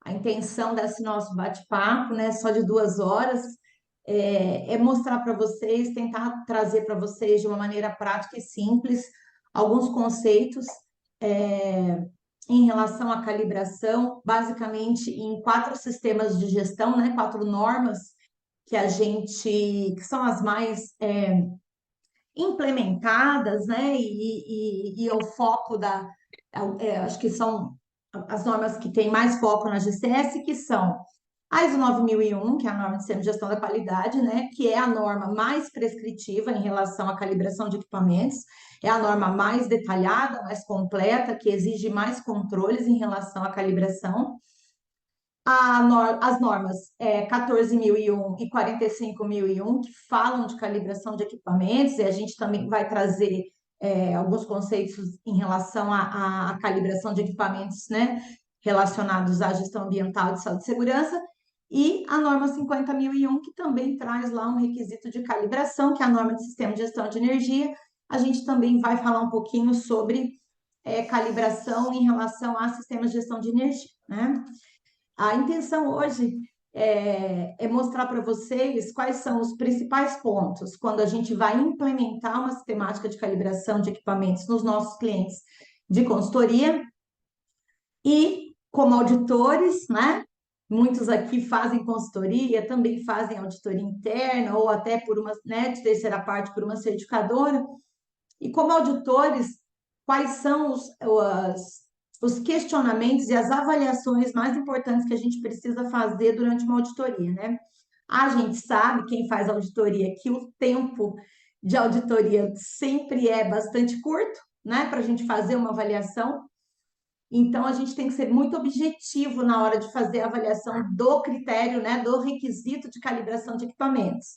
A intenção desse nosso bate-papo, né, só de 2 horas, é mostrar para vocês, tentar trazer para vocês de uma maneira prática e simples alguns conceitos em relação à calibração, basicamente em 4 sistemas de gestão, né, 4 normas que são as mais implementadas, né, e o foco acho que são as normas que têm mais foco na GCS, que são a ISO 9001, que é a norma de sistema de gestão da qualidade, né, que é a norma mais prescritiva em relação à calibração de equipamentos, é a norma mais detalhada, mais completa, que exige mais controles em relação à calibração. As normas 14.001 e 45.001, que falam de calibração de equipamentos, e a gente também vai trazer alguns conceitos em relação à calibração de equipamentos, né, relacionados à gestão ambiental de saúde e segurança, e a norma 50.001, que também traz lá um requisito de calibração, que é a norma de sistema de gestão de energia. A gente também vai falar um pouquinho sobre calibração em relação a sistemas de gestão de energia, né? A intenção hoje é mostrar para vocês quais são os principais pontos quando a gente vai implementar uma sistemática de calibração de equipamentos nos nossos clientes de consultoria e como auditores, né? Muitos aqui fazem consultoria, também fazem auditoria interna ou até por uma, né, de terceira parte por uma certificadora. E como auditores, quais são os questionamentos e as avaliações mais importantes que a gente precisa fazer durante uma auditoria, né? A gente sabe, quem faz auditoria, que o tempo de auditoria sempre é bastante curto, né, para a gente fazer uma avaliação. Então, a gente tem que ser muito objetivo na hora de fazer a avaliação do critério, né, do requisito de calibração de equipamentos.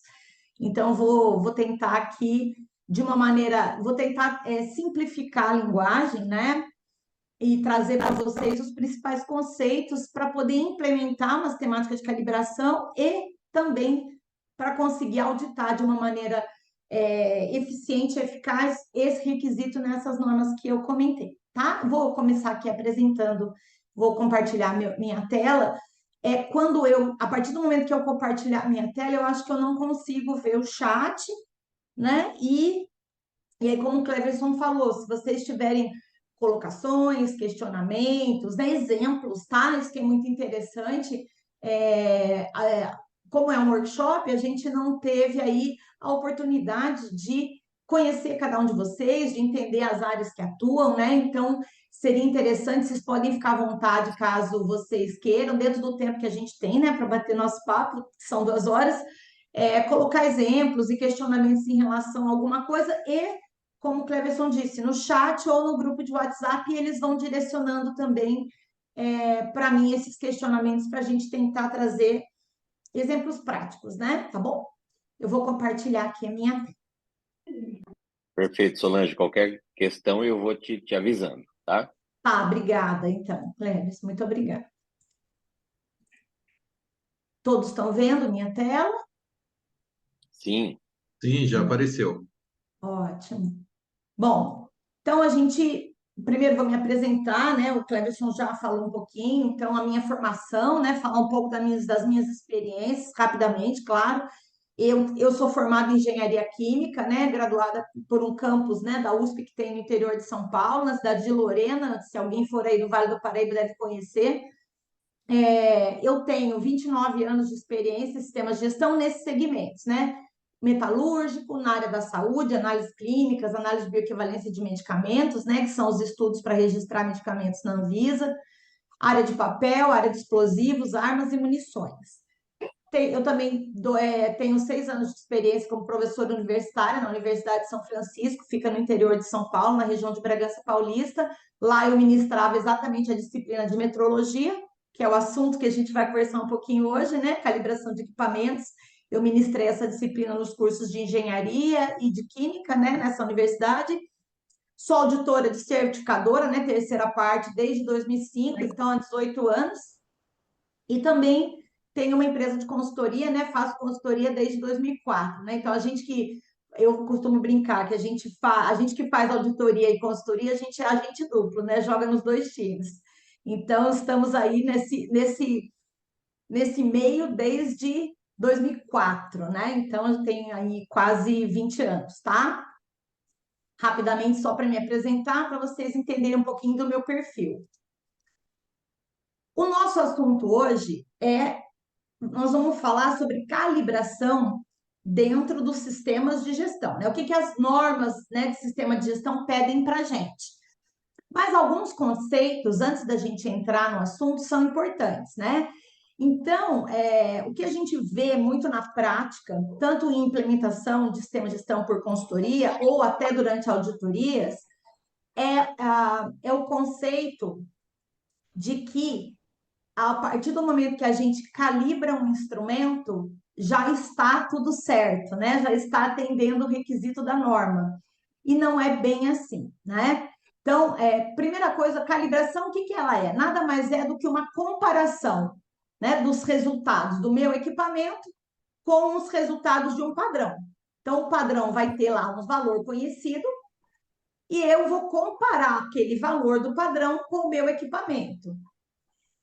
Então, vou tentar aqui, de uma maneira, vou tentar simplificar a linguagem, né, e trazer para vocês os principais conceitos para poder implementar uma sistemática de calibração e também para conseguir auditar de uma maneira eficiente e eficaz esse requisito nessas normas que eu comentei, tá? Vou começar aqui apresentando, vou compartilhar minha tela. A partir do momento que eu compartilhar minha tela, eu acho que eu não consigo ver o chat, né? E aí, como o Cleverson falou, se vocês tiverem colocações, questionamentos, né, exemplos, tá? Isso que é muito interessante. Como é um workshop, a gente não teve aí a oportunidade de conhecer cada um de vocês, de entender as áreas que atuam, né? Então, seria interessante, vocês podem ficar à vontade caso vocês queiram, dentro do tempo que a gente tem, né, para bater nosso papo, que são 2 horas, colocar exemplos e questionamentos em relação a alguma coisa e, como o Cleverson disse, no chat ou no grupo de WhatsApp, eles vão direcionando também para mim esses questionamentos para a gente tentar trazer exemplos práticos, né? Tá bom? Eu vou compartilhar aqui a minha tela. Perfeito, Solange. Qualquer questão eu vou te avisando, tá? Tá, obrigada, então, Cleverson, muito obrigada. Todos estão vendo minha tela? Sim. Sim, já apareceu. Ótimo. Bom, então primeiro vou me apresentar, né? O Cleverson já falou um pouquinho, então a minha formação, né? Falar um pouco das minhas experiências, rapidamente, claro. Eu sou formada em engenharia química, né? Graduada por um campus, né, da USP que tem no interior de São Paulo, na cidade de Lorena. Se alguém for aí do Vale do Paraíba deve conhecer. Eu tenho 29 anos de experiência em sistemas de gestão nesses segmentos, né? Metalúrgico, na área da saúde, análises clínicas, análise de bioequivalência de medicamentos, né? Que são os estudos para registrar medicamentos na Anvisa, área de papel, área de explosivos, armas e munições. Eu também tenho 6 anos de experiência como professora universitária na Universidade de São Francisco, fica no interior de São Paulo, na região de Bragança Paulista. Lá eu ministrava exatamente a disciplina de metrologia, que é o assunto que a gente vai conversar um pouquinho hoje, né? Calibração de equipamentos. Eu ministrei essa disciplina nos cursos de engenharia e de química, né, nessa universidade. Sou auditora de certificadora, né, terceira parte, desde 2005, então há 18 anos. E também tenho uma empresa de consultoria, né, faço consultoria desde 2004, né? Então eu costumo brincar que a gente que faz auditoria e consultoria, a gente é agente duplo, né? Joga nos dois times. Então, estamos aí nesse meio desde 2004, né? Então, eu tenho aí quase 20 anos, tá? Rapidamente, só para me apresentar, para vocês entenderem um pouquinho do meu perfil. O nosso assunto hoje nós vamos falar sobre calibração dentro dos sistemas de gestão, né? O que as normas, né, de sistema de gestão pedem para a gente. Mas alguns conceitos, antes da gente entrar no assunto, são importantes, né? Então, o que a gente vê muito na prática, tanto em implementação de sistema de gestão por consultoria ou até durante auditorias, é o conceito de que a partir do momento que a gente calibra um instrumento, já está tudo certo, né? Já está atendendo o requisito da norma. E não é bem assim, né? Então, primeira coisa, calibração, o que ela é? Nada mais é do que uma comparação, né, dos resultados do meu equipamento com os resultados de um padrão. Então, o padrão vai ter lá um valor conhecido e eu vou comparar aquele valor do padrão com o meu equipamento.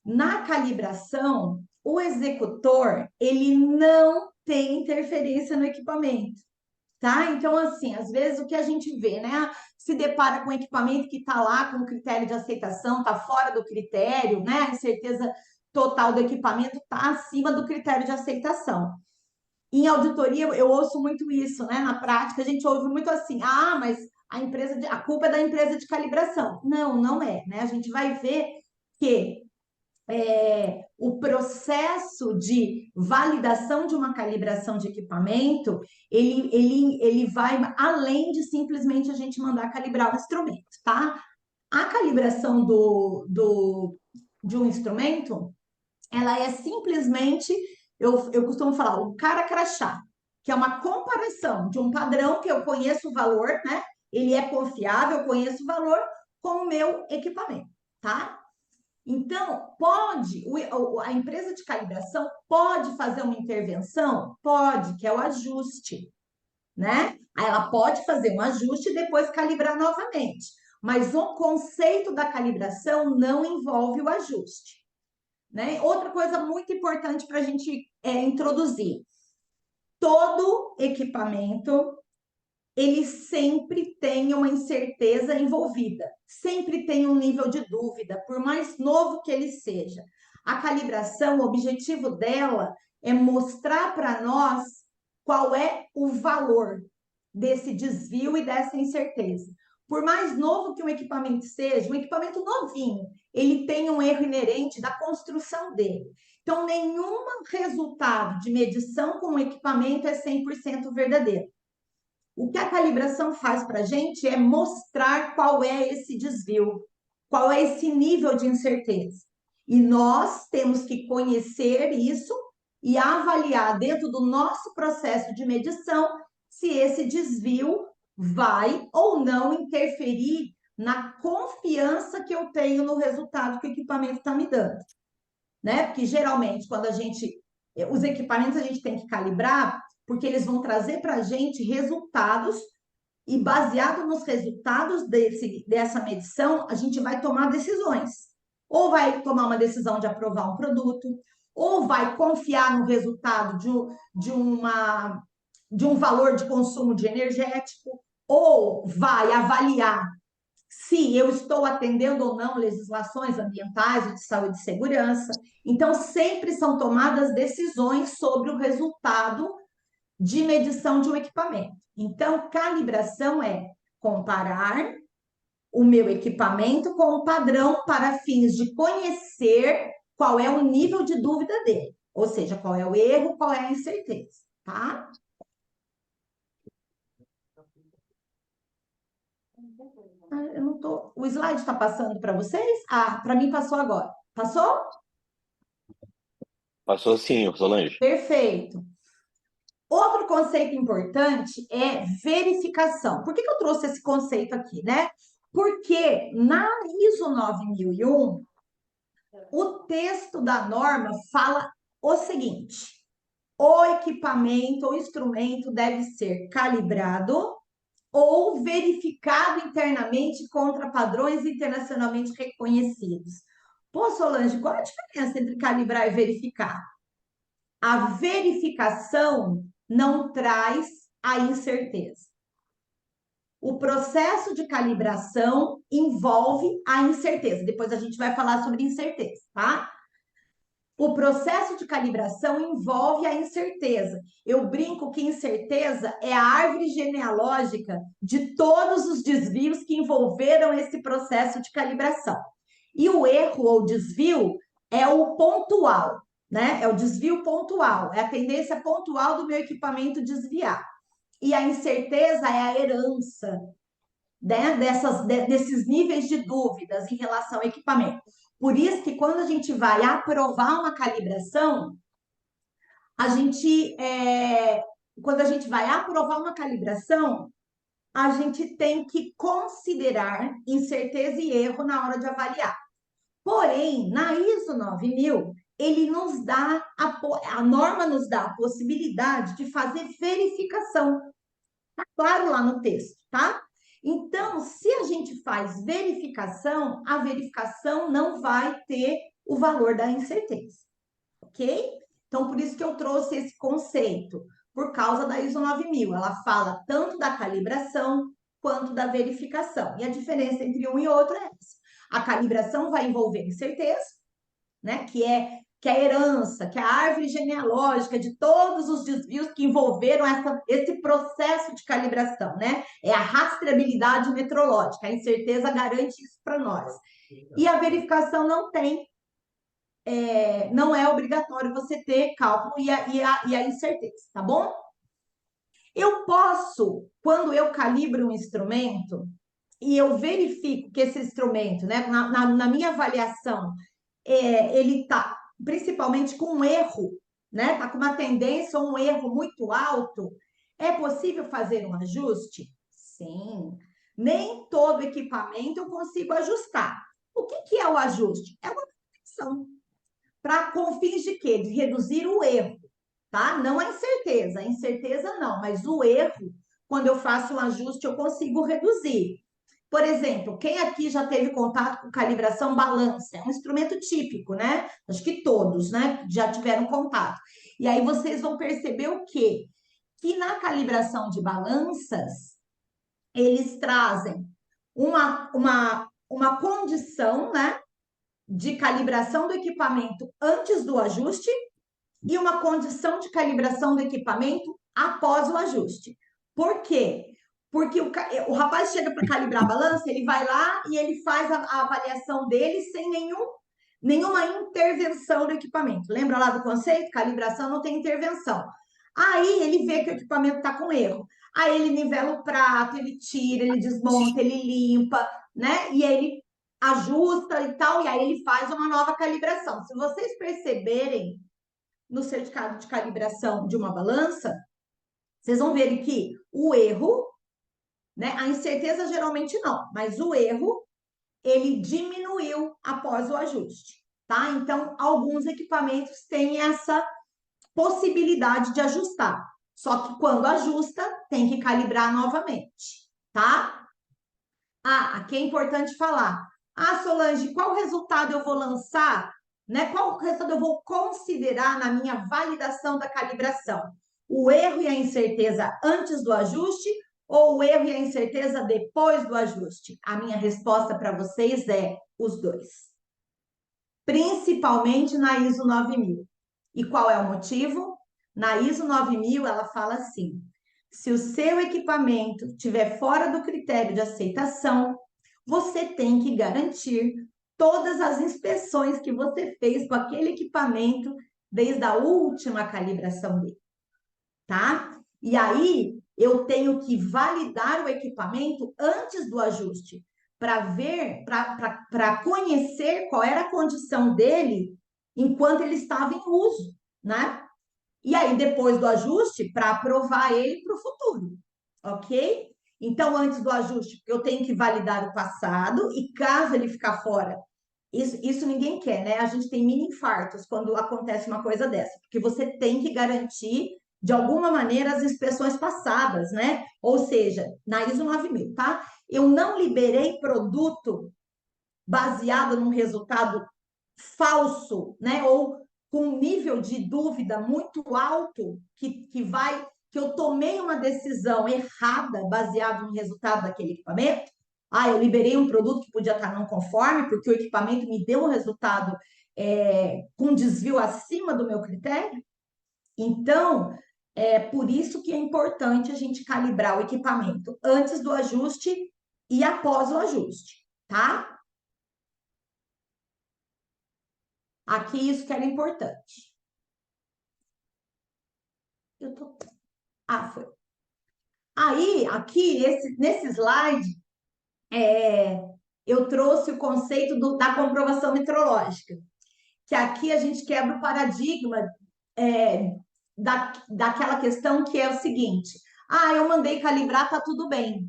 Na calibração, o executor, ele não tem interferência no equipamento, tá? Então, assim, às vezes o que a gente vê, né? Se depara com um equipamento que está lá com o critério de aceitação, está fora do critério, né? A incerteza total do equipamento está acima do critério de aceitação. Em auditoria, eu ouço muito isso, né? Na prática, a gente ouve muito assim: ah, mas a culpa é da empresa de calibração. Não, não é, né? A gente vai ver que o processo de validação de uma calibração de equipamento, ele vai além de simplesmente a gente mandar calibrar o instrumento, tá? A calibração de um instrumento, ela é simplesmente, eu costumo falar, o cara crachá, que é uma comparação de um padrão que eu conheço o valor, né? Ele é confiável, eu conheço o valor com o meu equipamento, tá? Então, a empresa de calibração pode fazer uma intervenção? Pode, que é o ajuste, né? Aí ela pode fazer um ajuste e depois calibrar novamente. Mas o conceito da calibração não envolve o ajuste, né? Outra coisa muito importante para a gente introduzir: todo equipamento ele sempre tem uma incerteza envolvida, sempre tem um nível de dúvida, por mais novo que ele seja. A calibração, o objetivo dela é mostrar para nós qual é o valor desse desvio e dessa incerteza. Por mais novo que um equipamento seja, um equipamento novinho, ele tem um erro inerente da construção dele. Então, nenhum resultado de medição com o equipamento é 100% verdadeiro. O que a calibração faz para a gente é mostrar qual é esse desvio, qual é esse nível de incerteza. E nós temos que conhecer isso e avaliar dentro do nosso processo de medição se esse desvio vai ou não interferir na confiança que eu tenho no resultado que o equipamento está me dando, né? Porque geralmente quando os equipamentos a gente tem que calibrar porque eles vão trazer para a gente resultados e baseado nos resultados dessa medição, a gente vai tomar decisões. Ou vai tomar uma decisão de aprovar um produto, ou vai confiar no resultado de um valor de consumo de energético, ou vai avaliar se eu estou atendendo ou não legislações ambientais, de saúde e segurança. Então, sempre são tomadas decisões sobre o resultado de medição de um equipamento. Então, calibração é comparar o meu equipamento com o padrão para fins de conhecer qual é o nível de dúvida dele, ou seja, qual é o erro, qual é a incerteza, tá? Eu não tô. O slide está passando para vocês? Ah, para mim passou agora. Passou? Passou sim, Solange. Perfeito. Outro conceito importante é verificação. Por que eu trouxe esse conceito aqui, né? Porque na ISO 9001, o texto da norma fala o seguinte: o equipamento ou instrumento deve ser calibrado ou verificado internamente contra padrões internacionalmente reconhecidos. Pô, Solange, qual a diferença entre calibrar e verificar? A verificação não traz a incerteza. O processo de calibração envolve a incerteza. Depois a gente vai falar sobre incerteza, tá? O processo de calibração envolve a incerteza. Eu brinco que incerteza é a árvore genealógica de todos os desvios que envolveram esse processo de calibração. E o erro ou desvio é o pontual, né? É o desvio pontual, é a tendência pontual do meu equipamento desviar. E a incerteza é a herança, né, desses níveis de dúvidas em relação ao equipamento. Por isso que quando a gente vai aprovar uma calibração, quando a gente vai aprovar uma calibração, a gente tem que considerar incerteza e erro na hora de avaliar. Porém, na ISO 9000, a norma nos dá a possibilidade de fazer verificação. Tá claro lá no texto, tá? Então, se a gente faz verificação, a verificação não vai ter o valor da incerteza, ok? Então, por isso que eu trouxe esse conceito, por causa da ISO 9000. Ela fala tanto da calibração quanto da verificação. E a diferença entre um e outro é essa. A calibração vai envolver incerteza, né? Que é a herança, que é a árvore genealógica de todos os desvios que envolveram esse processo de calibração, né? É a rastreabilidade metrológica, a incerteza garante isso para nós. E a verificação não é obrigatório você ter cálculo e a incerteza, tá bom? Eu posso, quando eu calibro um instrumento e eu verifico que esse instrumento, né, na minha avaliação, ele está principalmente com um erro, né? Está com uma tendência ou um erro muito alto, é possível fazer um ajuste? Sim. Nem todo equipamento eu consigo ajustar. O que é o ajuste? É uma correção. Com fins de quê? De reduzir o erro, tá? Não a incerteza. A incerteza não, mas o erro, quando eu faço um ajuste, eu consigo reduzir. Por exemplo, quem aqui já teve contato com calibração balança? É um instrumento típico, né? Acho que todos, né? Já tiveram contato. E aí vocês vão perceber o quê? Que na calibração de balanças, eles trazem uma condição, né? De calibração do equipamento antes do ajuste e uma condição de calibração do equipamento após o ajuste. Por quê? Porque o rapaz chega para calibrar a balança, ele vai lá e ele faz a avaliação dele sem nenhuma intervenção do equipamento. Lembra lá do conceito? Calibração não tem intervenção. Aí ele vê que o equipamento está com erro. Aí ele nivela o prato, ele tira, ele desmonta, ele limpa, né? E aí ele ajusta e tal, e aí ele faz uma nova calibração. Se vocês perceberem no certificado de calibração de uma balança, vocês vão ver que o erro, né? A incerteza geralmente não, mas o erro, ele diminuiu após o ajuste, tá? Então, alguns equipamentos têm essa possibilidade de ajustar. Só que quando ajusta, tem que calibrar novamente, tá? Aqui é importante falar. Solange, qual resultado eu vou lançar, né? Qual resultado eu vou considerar na minha validação da calibração? O erro e a incerteza antes do ajuste ou o erro e a incerteza depois do ajuste? A minha resposta para vocês é os dois. Principalmente na ISO 9000. E qual é o motivo? Na ISO 9000, ela fala assim: se o seu equipamento estiver fora do critério de aceitação, você tem que garantir todas as inspeções que você fez com aquele equipamento desde a última calibração dele, tá? E aí, eu tenho que validar o equipamento antes do ajuste, para conhecer qual era a condição dele enquanto ele estava em uso, né? E aí, depois do ajuste, para aprovar ele para o futuro, ok? Então, antes do ajuste, eu tenho que validar o passado e caso ele ficar fora, isso ninguém quer, né? A gente tem mini infartos quando acontece uma coisa dessa, porque você tem que garantir, de alguma maneira, as inspeções passadas, né? Ou seja, na ISO 9000, tá? Eu não liberei produto baseado num resultado falso, né? Ou com um nível de dúvida muito alto, que eu tomei uma decisão errada baseado no resultado daquele equipamento. Ah, eu liberei um produto que podia estar não conforme, porque o equipamento me deu um resultado com desvio acima do meu critério. Então, é por isso que é importante a gente calibrar o equipamento antes do ajuste e após o ajuste, tá? Aqui isso que era importante. Foi. Aí, aqui, nesse slide, eu trouxe o conceito da comprovação metrológica, que aqui a gente quebra o paradigma daquela questão que é o seguinte: eu mandei calibrar, tá tudo bem,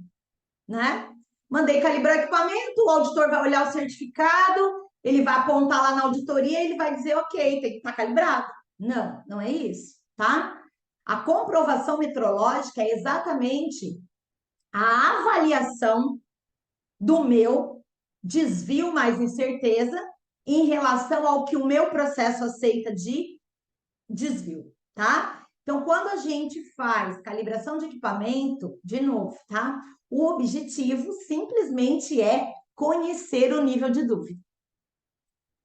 né? Mandei calibrar o equipamento, o auditor vai olhar o certificado, ele vai apontar lá na auditoria e ele vai dizer, ok, tem que estar calibrado. Não, não é isso, tá? A comprovação metrológica é exatamente a avaliação do meu desvio mais incerteza em relação ao que o meu processo aceita de desvio, tá? Então, quando a gente faz calibração de equipamento, de novo, tá? O objetivo simplesmente é conhecer o nível de dúvida,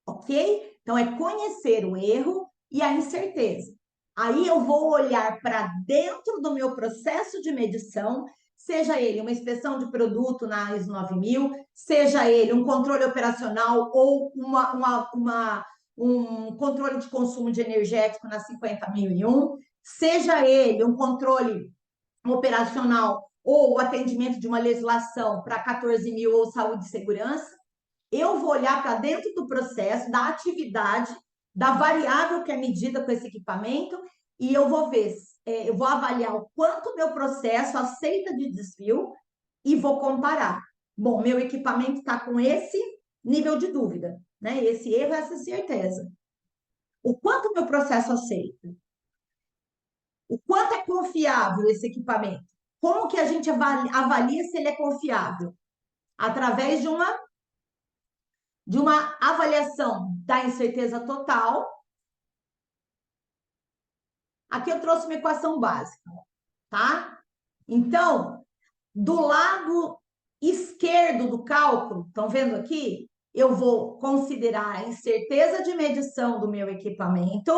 ok? Então, é conhecer o erro e a incerteza. Aí eu vou olhar para dentro do meu processo de medição, seja ele uma inspeção de produto na ISO 9000, seja ele um controle operacional ou um controle de consumo de energético na 50001, seja ele um controle operacional ou o atendimento de uma legislação para 14.000 ou saúde e segurança, eu vou olhar para dentro do processo, da atividade, da variável que é medida com esse equipamento e eu vou ver, eu vou avaliar o quanto o meu processo aceita de desvio e vou comparar. Bom, meu equipamento está com esse nível de dúvida, né? Esse erro, essa certeza. O quanto o meu processo aceita? O quanto é confiável esse equipamento? Como que a gente avalia se ele é confiável? Através de uma avaliação da incerteza total. Aqui eu trouxe uma equação básica, tá? Então, do lado esquerdo do cálculo, estão vendo aqui? Eu vou considerar a incerteza de medição do meu equipamento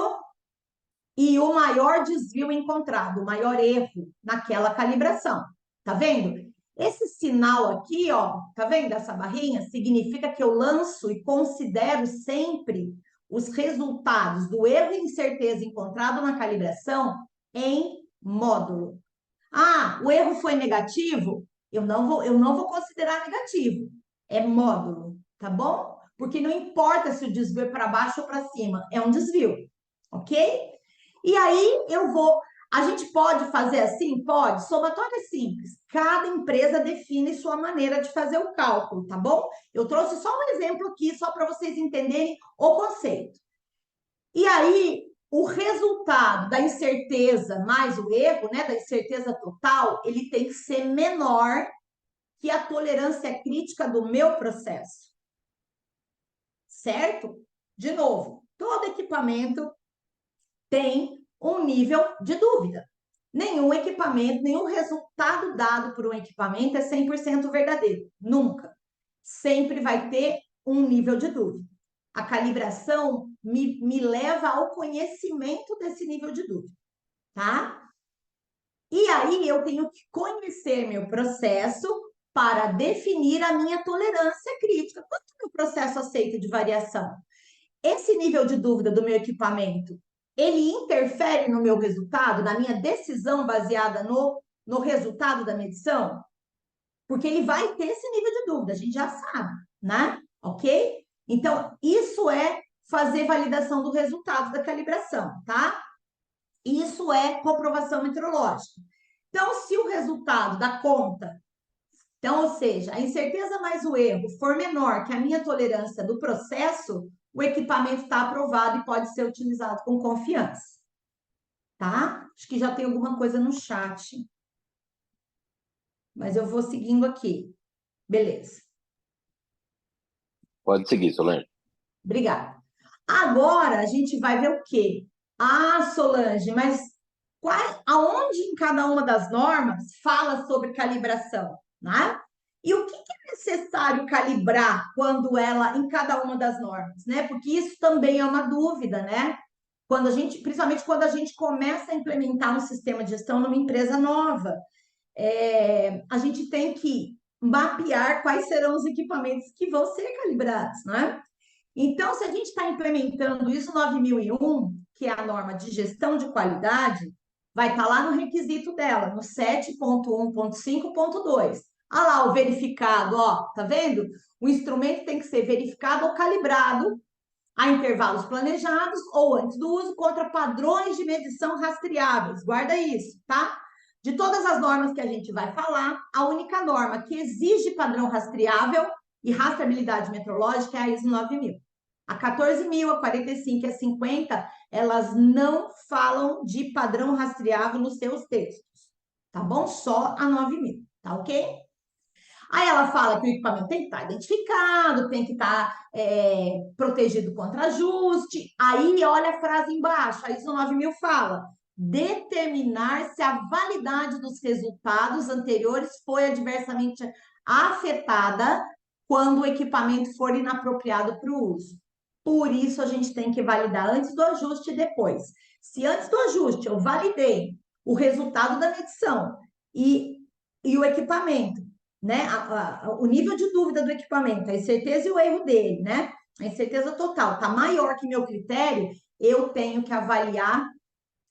e o maior desvio encontrado, o maior erro naquela calibração. Tá vendo? Esse sinal aqui, ó, tá vendo essa barrinha? Significa que eu lanço e considero sempre os resultados do erro e incerteza encontrado na calibração em módulo. O erro foi negativo? Eu não vou considerar negativo. É módulo, tá bom? Porque não importa se o desvio é para baixo ou para cima, é um desvio, ok? E aí a gente pode fazer assim? Pode, somatória é simples. Cada empresa define sua maneira de fazer o cálculo, tá bom? Eu trouxe só um exemplo aqui, só para vocês entenderem o conceito. E aí, o resultado da incerteza mais o erro, né, da incerteza total, ele tem que ser menor que a tolerância crítica do meu processo. Certo? De novo, todo equipamento tem um nível de dúvida. Nenhum equipamento, nenhum resultado dado por um equipamento é 100% verdadeiro. Nunca. Sempre vai ter um nível de dúvida. A calibração me leva ao conhecimento desse nível de dúvida, tá? E aí eu tenho que conhecer meu processo para definir a minha tolerância crítica. Quanto meu processo aceita de variação? Esse nível de dúvida do meu equipamento, ele interfere no meu resultado, na minha decisão baseada no resultado da medição? Porque ele vai ter esse nível de dúvida, a gente já sabe, né? Ok? Então, isso é fazer validação do resultado da calibração, tá? Isso é comprovação metrológica. Então, se o resultado da conta, então, ou seja, a incerteza mais o erro for menor que a minha tolerância do processo, o equipamento está aprovado e pode ser utilizado com confiança. Tá? Acho que já tem alguma coisa no chat. Mas eu vou seguindo aqui. Beleza. Pode seguir, Solange. Obrigada. Agora a gente vai ver o quê? Ah, Solange, mas aonde em cada uma das normas fala sobre calibração, né? E o que é necessário calibrar quando ela, em cada uma das normas, né? Porque isso também é uma dúvida, né? Quando a gente, principalmente quando a gente começa a implementar um sistema de gestão numa empresa nova, a gente tem que mapear quais serão os equipamentos que vão ser calibrados, né? Então, se a gente está implementando isso 9001, que é a norma de gestão de qualidade, vai estar lá no requisito dela, no 7.1.5.2. Olha lá o verificado, ó, tá vendo? O instrumento tem que ser verificado ou calibrado a intervalos planejados ou antes do uso contra padrões de medição rastreáveis. Guarda isso, tá? De todas as normas que a gente vai falar, a única norma que exige padrão rastreável e rastreabilidade metrológica é a ISO 9000. A 14.000, a 45 e a 50, elas não falam de padrão rastreável nos seus textos, tá bom? Só a 9.000, tá ok? Aí ela fala que o equipamento tem que estar identificado, tem que estar protegido contra ajuste. Aí olha a frase embaixo, a ISO 9000 fala: determinar se a validade dos resultados anteriores foi adversamente afetada quando o equipamento for inapropriado para o uso. Por isso, a gente tem que validar antes do ajuste e depois. Se antes do ajuste eu validei o resultado da medição e o equipamento, né? O nível de dúvida do equipamento, a incerteza e o erro dele, né? A incerteza total está maior que meu critério, eu tenho que avaliar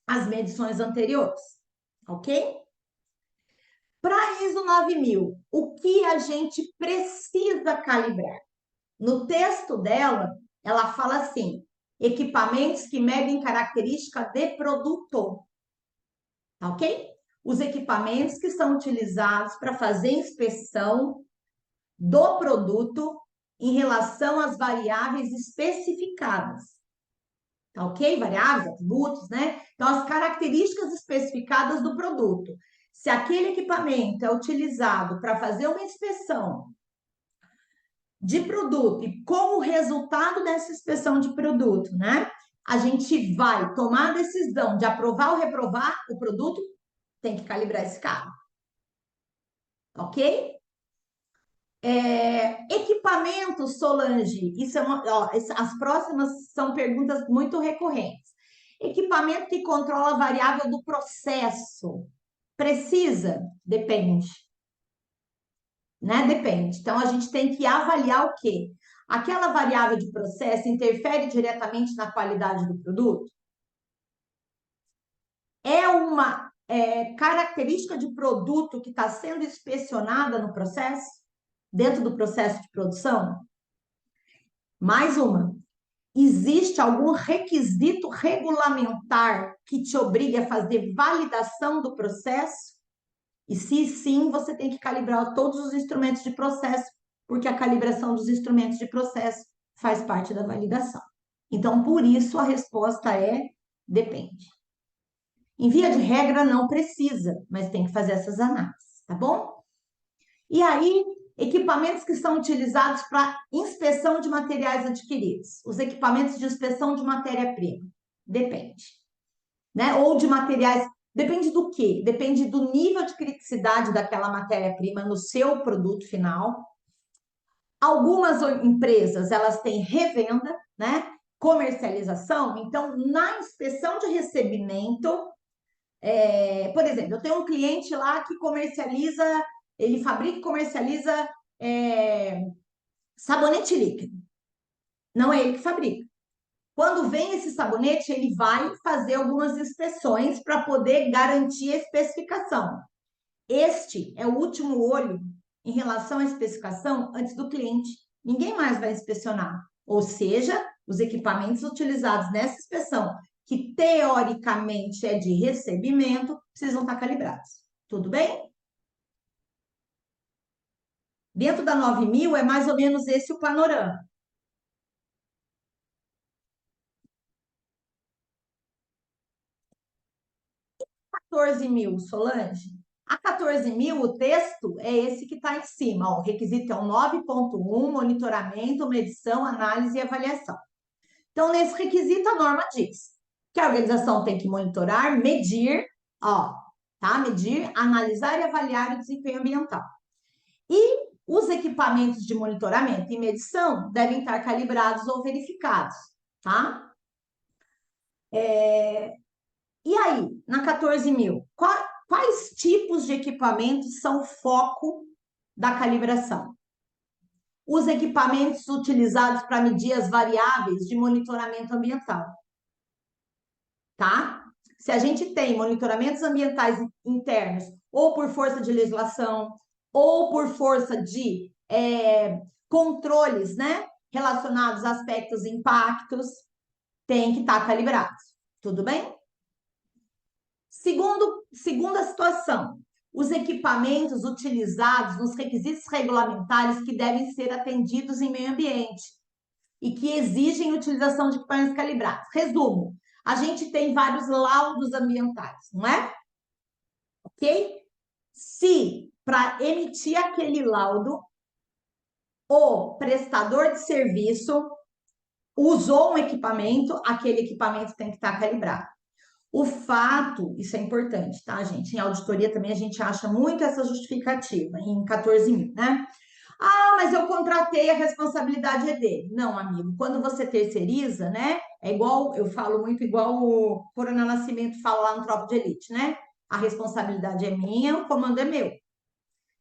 as medições anteriores, ok? Para a ISO 9000, o que a gente precisa calibrar? No texto dela, ela fala assim: equipamentos que medem característica de produto, tá ok? Os equipamentos que são utilizados para fazer inspeção do produto em relação às variáveis especificadas, tá ok? Variáveis, atributos, né? Então, as características especificadas do produto. Se aquele equipamento é utilizado para fazer uma inspeção de produto e como resultado dessa inspeção de produto, né? A gente vai tomar a decisão de aprovar ou reprovar o produto, tem que calibrar esse carro, ok? Equipamento, Solange, isso é as próximas são perguntas muito recorrentes. Equipamento que controla a variável do processo. Precisa? Depende. Né? Depende. Então, a gente tem que avaliar o quê? Aquela variável de processo interfere diretamente na qualidade do produto? É uma característica de produto que está sendo inspecionada no processo? Dentro do processo de produção? Mais uma. Existe algum requisito regulamentar que te obrigue a fazer validação do processo? E se sim, você tem que calibrar todos os instrumentos de processo, porque a calibração dos instrumentos de processo faz parte da validação. Então, por isso, a resposta é depende. Em via de regra, não precisa, mas tem que fazer essas análises, tá bom? E aí, equipamentos que são utilizados para inspeção de materiais adquiridos. Os equipamentos de inspeção de matéria-prima. Depende. Né? Ou de materiais. Depende do quê? Depende do nível de criticidade daquela matéria-prima no seu produto final. Algumas empresas, elas têm revenda, né? Comercialização. Então, na inspeção de recebimento, por exemplo, eu tenho um cliente lá que comercializa, ele fabrica e comercializa sabonete líquido. Não é ele que fabrica. Quando vem esse sabonete, ele vai fazer algumas inspeções para poder garantir a especificação. Este é o último olho em relação à especificação antes do cliente. Ninguém mais vai inspecionar. Ou seja, os equipamentos utilizados nessa inspeção, que teoricamente é de recebimento, precisam estar calibrados. Tudo bem? Dentro da 9000 é mais ou menos esse o panorama. 14.000, Solange? A 14.000, o texto é esse que está em cima. Ó, o requisito é o 9.1, monitoramento, medição, análise e avaliação. Então, nesse requisito, a norma diz que a organização tem que monitorar, medir, ó, tá? Medir, analisar e avaliar o desempenho ambiental. E os equipamentos de monitoramento e medição devem estar calibrados ou verificados, tá? E aí, na 14.000, quais tipos de equipamentos são foco da calibração? Os equipamentos utilizados para medir as variáveis de monitoramento ambiental, tá? Se a gente tem monitoramentos ambientais internos, ou por força de legislação, ou por força de controles, né, relacionados a aspectos e impactos, tem que estar calibrados. Tudo bem? Segunda situação, os equipamentos utilizados nos requisitos regulamentares que devem ser atendidos em meio ambiente e que exigem utilização de equipamentos calibrados. Resumo, a gente tem vários laudos ambientais, não é? Ok? Se para emitir aquele laudo, o prestador de serviço usou um equipamento, aquele equipamento tem que estar calibrado. O fato, isso é importante, tá, gente? Em auditoria também a gente acha muito essa justificativa, em 14.000, né? Ah, mas eu contratei, a responsabilidade é dele. Não, amigo, quando você terceiriza, né? É igual, eu falo muito igual o Coronel Nascimento fala lá no Tropa de Elite, né? A responsabilidade é minha, o comando é meu.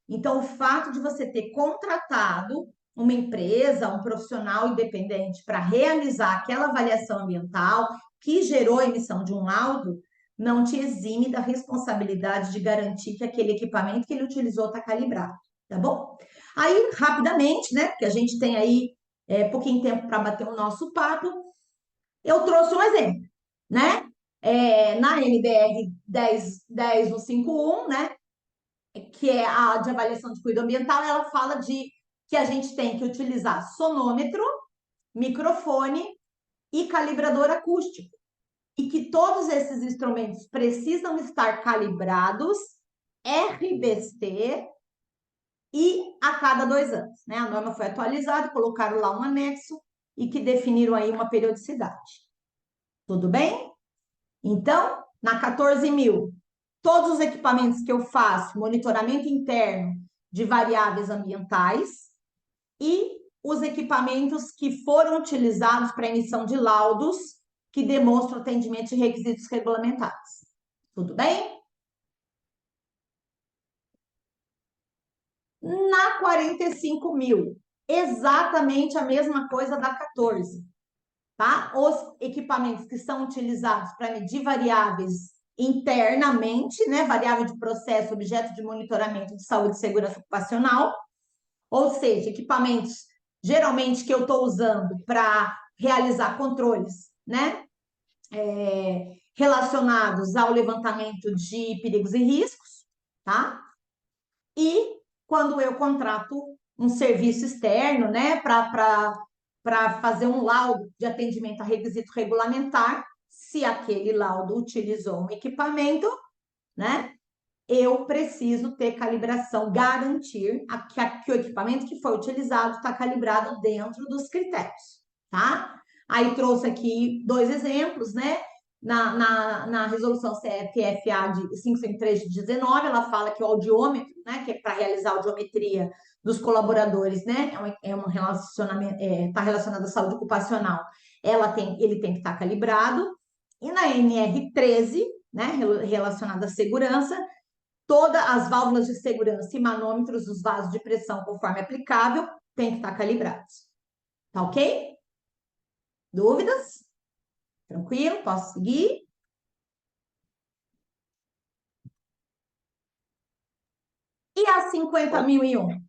Então, o fato de você ter contratado uma empresa, um profissional independente para realizar aquela avaliação ambiental que gerou a emissão de um laudo, não te exime da responsabilidade de garantir que aquele equipamento que ele utilizou está calibrado, tá bom? Aí, rapidamente, né, porque a gente tem aí pouquinho tempo para bater o nosso papo, eu trouxe um exemplo, né? Na NBR 10.151, né, que é a de avaliação de cuidado ambiental, ela fala de que a gente tem que utilizar sonômetro, microfone e calibrador acústico. E que todos esses instrumentos precisam estar calibrados, RBC, e a cada 2 anos, né? A norma foi atualizada, colocaram lá um anexo e que definiram aí uma periodicidade. Tudo bem? Então, na 14.000, todos os equipamentos que eu faço, monitoramento interno de variáveis ambientais e os equipamentos que foram utilizados para emissão de laudos que demonstram atendimento de requisitos regulamentares. Tudo bem? Na 45.000, exatamente a mesma coisa da 14, tá? Os equipamentos que são utilizados para medir variáveis internamente, né? Variável de processo, objeto de monitoramento de saúde e segurança ocupacional, ou seja, equipamentos geralmente que eu estou usando para realizar controles, né? Relacionados ao levantamento de perigos e riscos, tá? E quando eu contrato um serviço externo, né, para fazer um laudo de atendimento a requisito regulamentar, se aquele laudo utilizou um equipamento, né, eu preciso ter calibração, garantir que o equipamento que foi utilizado está calibrado dentro dos critérios, tá? Aí trouxe aqui 2 exemplos, né? Na resolução CFFA de 553 de 19, ela fala que o audiômetro, né, que é para realizar a audiometria dos colaboradores, né, é um relacionamento, está relacionado à saúde ocupacional, ele tem que estar calibrado. E na NR13, né, relacionada à segurança, todas as válvulas de segurança e manômetros dos vasos de pressão, conforme aplicável, tem que estar calibrados. Tá ok? Dúvidas? Tranquilo? Posso seguir? E a 50.001?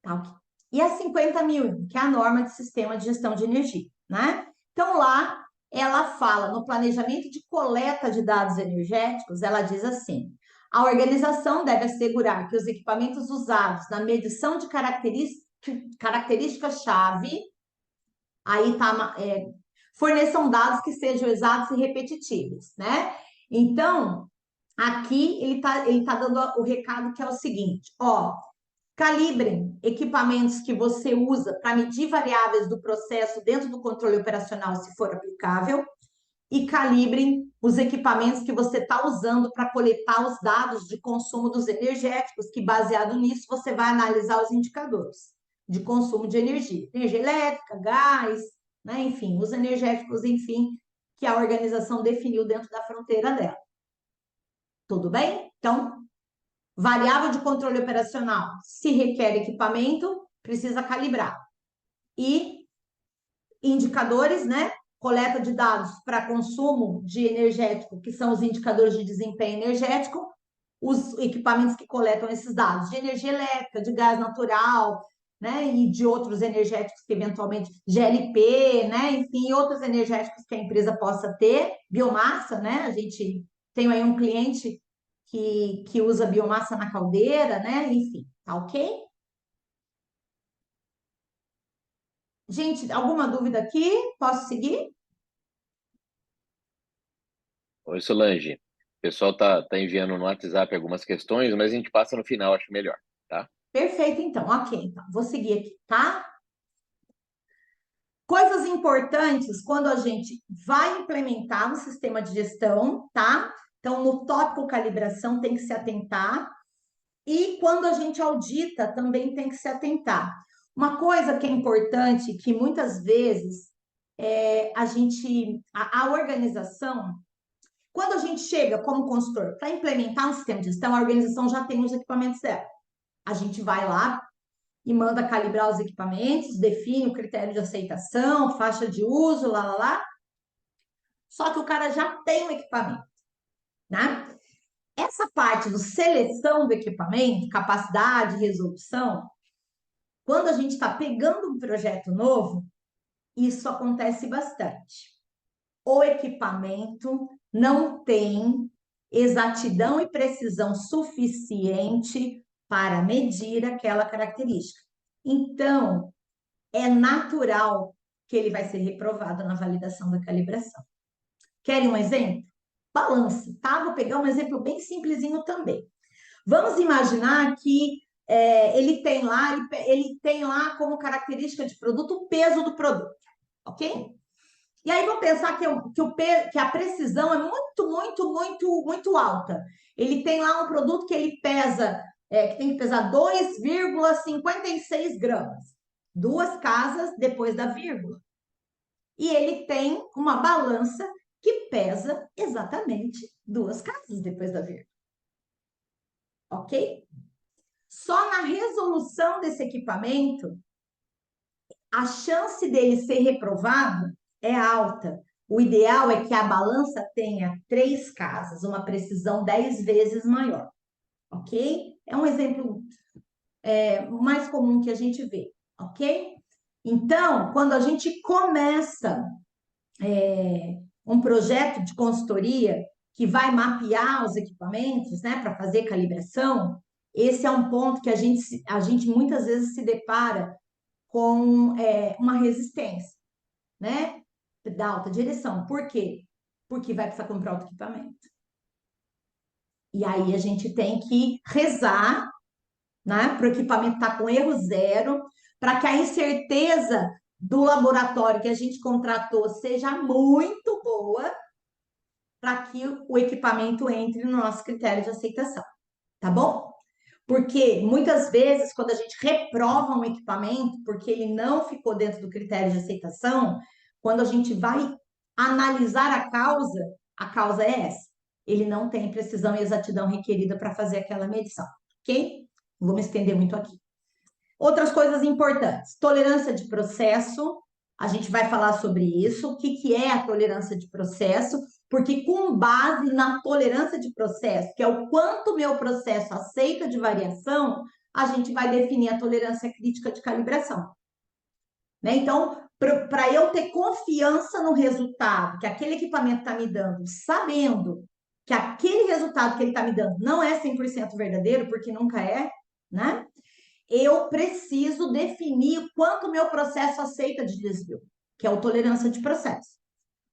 Tá ok. E a 50.001, que é a norma de sistema de gestão de energia, né? Então, lá, ela fala no planejamento de coleta de dados energéticos, ela diz assim: a organização deve assegurar que os equipamentos usados na medição de características-chave, aí tá, forneçam dados que sejam exatos e repetitivos, né? Então, aqui ele tá dando o recado que é o seguinte, ó, Calibrem equipamentos que você usa para medir variáveis do processo dentro do controle operacional, se for aplicável, e calibrem os equipamentos que você está usando para coletar os dados de consumo dos energéticos, que baseado nisso você vai analisar os indicadores de consumo de energia elétrica, gás, né? Enfim, os energéticos, enfim, que a organização definiu dentro da fronteira dela. Tudo bem? Então, variável de controle operacional, se requer equipamento, precisa calibrar. E indicadores, né? Coleta de dados para consumo de energético, que são os indicadores de desempenho energético, os equipamentos que coletam esses dados de energia elétrica, de gás natural, né? E de outros energéticos que eventualmente, GLP, né? Enfim, outros energéticos que a empresa possa ter, biomassa, né? A gente tem aí um cliente que usa biomassa na caldeira, né? Enfim, tá ok? Gente, alguma dúvida aqui? Posso seguir? Oi, Solange. O pessoal tá enviando no WhatsApp algumas questões, mas a gente passa no final, acho melhor, tá? Perfeito, então. Ok, então. Vou seguir aqui, tá? Coisas importantes quando a gente vai implementar um sistema de gestão, tá? Então, no tópico calibração tem que se atentar. E quando a gente audita, também tem que se atentar. Uma coisa que é importante, que muitas vezes a organização, quando a gente chega como consultor para implementar um sistema de gestão, a organização já tem os equipamentos dela. A gente vai lá e manda calibrar os equipamentos, define o critério de aceitação, faixa de uso, lá. Só que o cara já tem o equipamento, né? Essa parte de seleção do equipamento, capacidade, resolução, quando a gente está pegando um projeto novo, isso acontece bastante. O equipamento não tem exatidão e precisão suficiente para medir aquela característica. Então, é natural que ele vai ser reprovado na validação da calibração. Querem um exemplo? Balança, tá? Vou pegar um exemplo bem simplesinho também. Vamos imaginar que ele tem lá como característica de produto o peso do produto, ok? E aí vamos pensar que a precisão é muito alta. Ele tem lá um produto que ele pesa, que tem que pesar 2,56 gramas. 2 casas depois da vírgula. E ele tem uma balança que pesa exatamente 2 casas depois da vírgula. Ok? Só na resolução desse equipamento, a chance dele ser reprovado é alta. O ideal é que a balança tenha 3 casas, uma precisão 10 vezes maior. Ok? É um exemplo mais comum que a gente vê. Ok? Então, quando a gente começa um projeto de consultoria que vai mapear os equipamentos, né, para fazer calibração, esse é um ponto que a gente muitas vezes se depara com uma resistência, né, da alta direção. Por quê? Porque vai precisar comprar outro equipamento. E aí a gente tem que rezar, né, para o equipamento estar com erro zero, para que a incerteza do laboratório que a gente contratou seja muito boa, para que o equipamento entre no nosso critério de aceitação, tá bom? Porque muitas vezes, quando a gente reprova um equipamento, porque ele não ficou dentro do critério de aceitação, quando a gente vai analisar a causa é essa. Ele não tem precisão e exatidão requerida para fazer aquela medição, ok? Não vou me estender muito aqui. Outras coisas importantes. Tolerância de processo. A gente vai falar sobre isso. O que é a tolerância de processo? Porque com base na tolerância de processo, que é o quanto meu processo aceita de variação, a gente vai definir a tolerância crítica de calibração. Né? Então, para eu ter confiança no resultado que aquele equipamento está me dando, sabendo que aquele resultado que ele está me dando não é 100% verdadeiro, porque nunca é, né? Eu preciso definir o quanto o meu processo aceita de desvio, que é a tolerância de processo.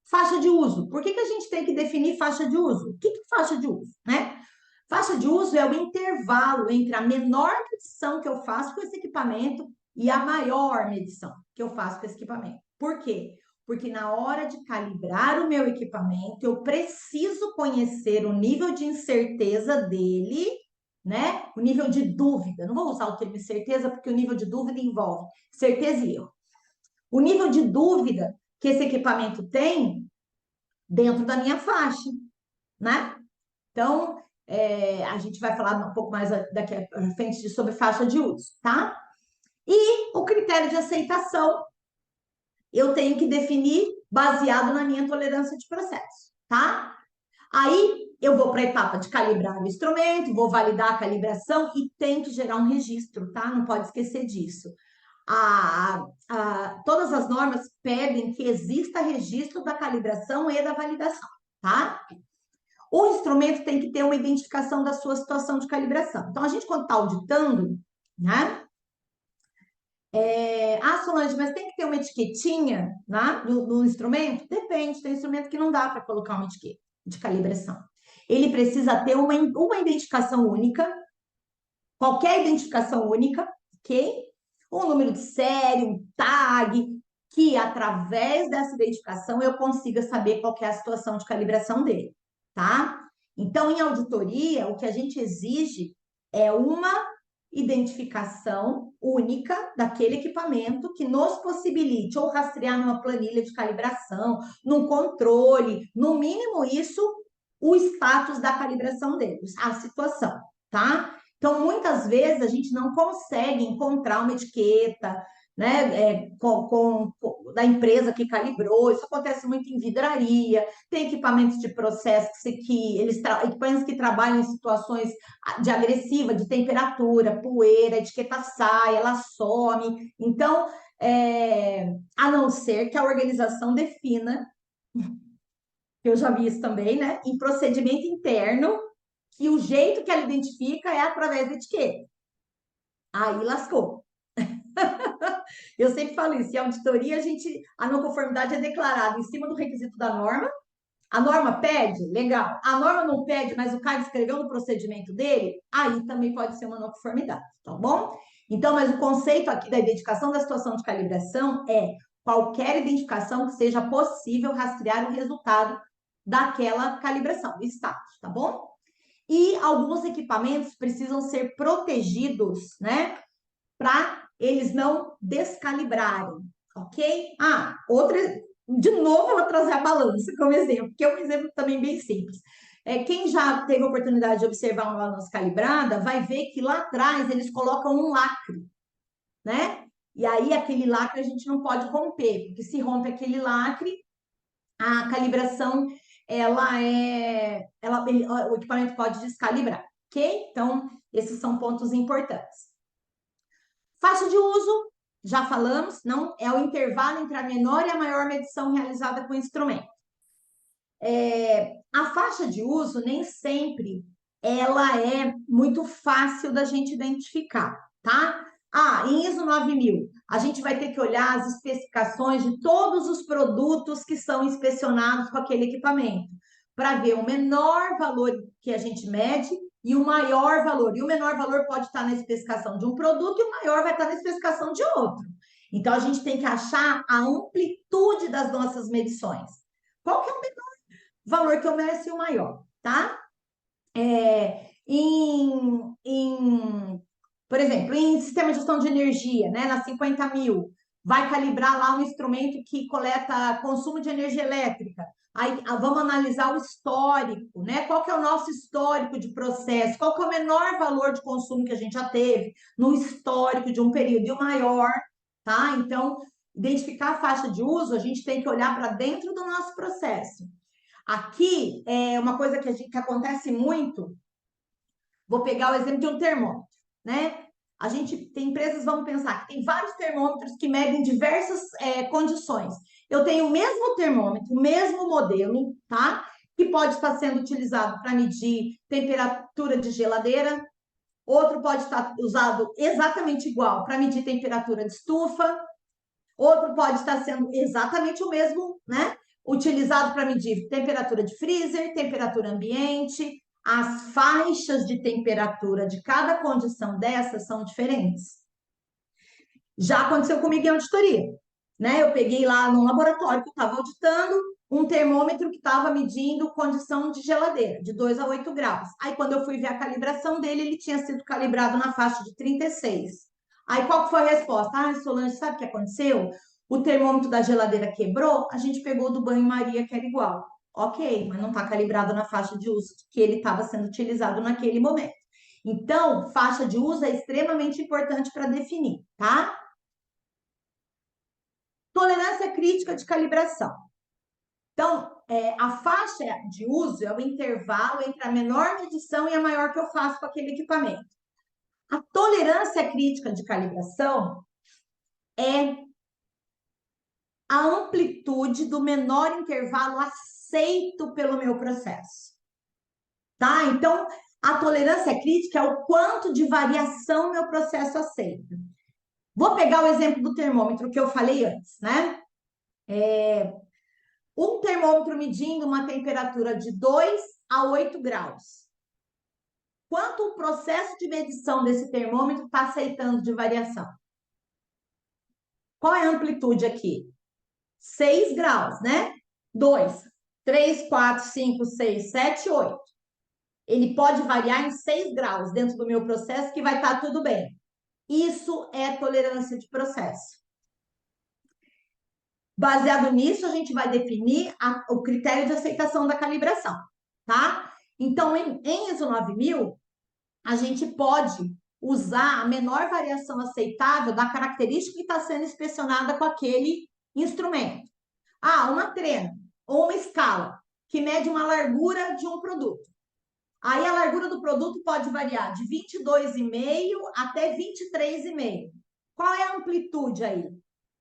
Faixa de uso. Por que a gente tem que definir faixa de uso? O que é faixa de uso? Né? Faixa de uso é o intervalo entre a menor medição que eu faço com esse equipamento e a maior medição que eu faço com esse equipamento. Por quê? Porque na hora de calibrar o meu equipamento, eu preciso conhecer o nível de incerteza dele, né? O nível de dúvida. Não vou usar o termo certeza, porque o nível de dúvida envolve certeza e erro. O nível de dúvida que esse equipamento tem dentro da minha faixa, né? Então, a gente vai falar um pouco mais daqui a frente sobre faixa de uso, tá? E o critério de aceitação eu tenho que definir baseado na minha tolerância de processo, tá? Aí eu vou para a etapa de calibrar o instrumento, vou validar a calibração e tem que gerar um registro, tá? Não pode esquecer disso. Todas as normas pedem que exista registro da calibração e da validação, tá? O instrumento tem que ter uma identificação da sua situação de calibração. Então, a gente, quando está auditando, né? Solange, mas tem que ter uma etiquetinha, né, no instrumento? Depende, tem instrumento que não dá para colocar uma etiqueta de calibração. Ele precisa ter uma identificação única, qualquer identificação única, ok? Um número de série, um tag, que através dessa identificação eu consiga saber qual que é a situação de calibração dele, tá? Então, em auditoria, o que a gente exige é uma identificação única daquele equipamento que nos possibilite ou rastrear numa planilha de calibração, num controle, no mínimo isso, o status da calibração deles, a situação, tá? Então, muitas vezes a gente não consegue encontrar uma etiqueta, né, da empresa que calibrou. Isso acontece muito em vidraria, tem equipamentos de processo equipamentos que trabalham em situações de agressiva, de temperatura, poeira, a etiqueta sai, ela some. Então, a não ser que a organização defina, que eu já vi isso também, né, em procedimento interno, que o jeito que ela identifica é através da etiqueta. Aí lascou. Eu sempre falo isso, em auditoria a não conformidade é declarada em cima do requisito da norma. A norma pede, legal. A norma não pede, mas o cara escreveu no procedimento dele, aí também pode ser uma não conformidade, tá bom? Então, mas o conceito aqui da identificação da situação de calibração é qualquer identificação que seja possível rastrear o resultado daquela calibração, o status, tá bom? E alguns equipamentos precisam ser protegidos, né? Para eles não descalibrarem, ok? Outra, de novo, eu vou trazer a balança como exemplo, que é um exemplo também bem simples. Quem já teve a oportunidade de observar uma balança calibrada vai ver que lá atrás eles colocam um lacre, né? E aí aquele lacre a gente não pode romper, porque se rompe aquele lacre, a calibração o equipamento pode descalibrar, ok? Então, esses são pontos importantes. Faixa de uso, já falamos, não é o intervalo entre a menor e a maior medição realizada com o instrumento. A faixa de uso nem sempre ela é muito fácil da gente identificar, tá? Em ISO 9000, a gente vai ter que olhar as especificações de todos os produtos que são inspecionados com aquele equipamento, para ver o menor valor que a gente mede e o maior valor. E o menor valor pode estar na especificação de um produto e o maior vai estar na especificação de outro. Então, a gente tem que achar a amplitude das nossas medições. Qual que é o menor valor que eu meço e o maior, tá? Por exemplo, em sistema de gestão de energia, né, na 50.000, vai calibrar lá um instrumento que coleta consumo de energia elétrica. Aí vamos analisar o histórico, né? Qual que é o nosso histórico de processo? Qual que é o menor valor de consumo que a gente já teve no histórico de um período e o maior, tá? Então, identificar a faixa de uso, a gente tem que olhar para dentro do nosso processo. Aqui é uma coisa que acontece muito. Vou pegar o exemplo de um termômetro, né? A gente tem empresas, vamos pensar, que tem vários termômetros que medem diversas condições. Eu tenho o mesmo termômetro, o mesmo modelo, tá? Que pode estar sendo utilizado para medir temperatura de geladeira, outro pode estar usado exatamente igual para medir temperatura de estufa, outro pode estar sendo exatamente o mesmo, né? Utilizado para medir temperatura de freezer, temperatura ambiente. as faixas de temperatura de cada condição dessas são diferentes. Já aconteceu comigo em auditoria, né? Eu peguei lá no laboratório que eu estava auditando um termômetro que estava medindo condição de geladeira, de 2 a 8 graus. Aí, quando eu fui ver a calibração dele, ele tinha sido calibrado na faixa de 36. Aí, qual que foi a resposta? Ah, Solange, sabe o que aconteceu? O termômetro da geladeira quebrou, a gente pegou do banho-maria, que era igual. Ok, mas não está calibrado na faixa de uso que ele estava sendo utilizado naquele momento. Então, faixa de uso é extremamente importante para definir, tá? Tolerância crítica de calibração. Então, a faixa de uso é o intervalo entre a menor medição e a maior que eu faço com aquele equipamento. A tolerância crítica de calibração é a amplitude do menor intervalo aceito pelo meu processo. Tá? Então, a tolerância crítica é o quanto de variação meu processo aceita. Vou pegar o exemplo do termômetro que eu falei antes, né? Um termômetro medindo uma temperatura de 2 a 8 graus. Quanto o processo de medição desse termômetro está aceitando de variação? Qual é a amplitude aqui? 6 graus, né? 2, 3, 4, 5, 6, 7, 8. Ele pode variar em 6 graus dentro do meu processo que vai estar tudo bem. Isso é tolerância de processo. Baseado nisso, a gente vai definir o critério de aceitação da calibração, tá? Então, em ISO 9000, a gente pode usar a menor variação aceitável da característica que está sendo inspecionada com aquele instrumento. Ah, uma trena ou uma escala que mede uma largura de um produto. Aí a largura do produto pode variar de 22,5 até 23,5. Qual é a amplitude aí?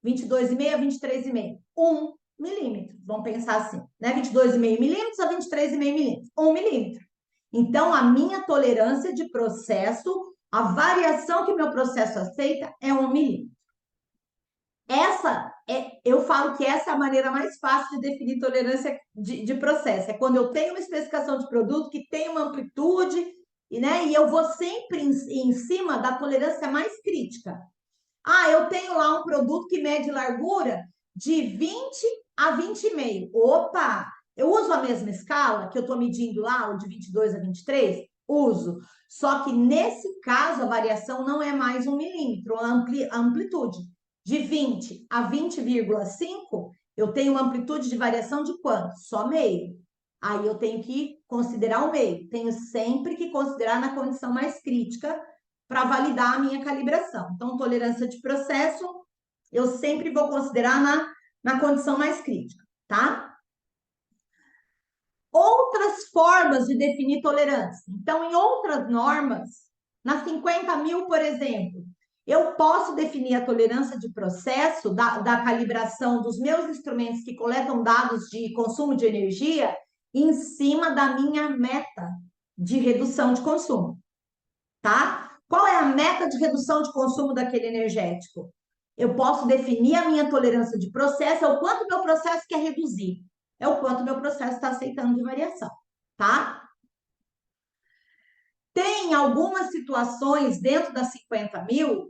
22,5 a 23,5. 1 milímetro. Vamos pensar assim, né? 22,5 milímetros a 23,5 milímetros. 1 milímetro. Então, a minha tolerância de processo, a variação que meu processo aceita é 1 milímetro. Eu falo que essa é a maneira mais fácil de definir tolerância de processo. É quando eu tenho uma especificação de produto que tem uma amplitude, né? E eu vou sempre em cima da tolerância mais crítica. Ah, eu tenho lá um produto que mede largura de 20 a 20,5. Opa! Eu uso a mesma escala que eu estou medindo lá, o de 22 a 23? Uso. Só que nesse caso a variação não é mais 1 milímetro, a amplitude. De 20 a 20,5, eu tenho uma amplitude de variação de quanto? Só meio. Aí eu tenho que considerar o meio. Tenho sempre que considerar na condição mais crítica para validar a minha calibração. Então, tolerância de processo, eu sempre vou considerar na condição mais crítica, tá? Outras formas de definir tolerância. Então, em outras normas, na 50.000, por exemplo, eu posso definir a tolerância de processo da calibração dos meus instrumentos que coletam dados de consumo de energia em cima da minha meta de redução de consumo, tá? Qual é a meta de redução de consumo daquele energético? Eu posso definir a minha tolerância de processo, é o quanto meu processo quer reduzir, é o quanto meu processo está aceitando de variação, tá? Tem algumas situações dentro das 50.000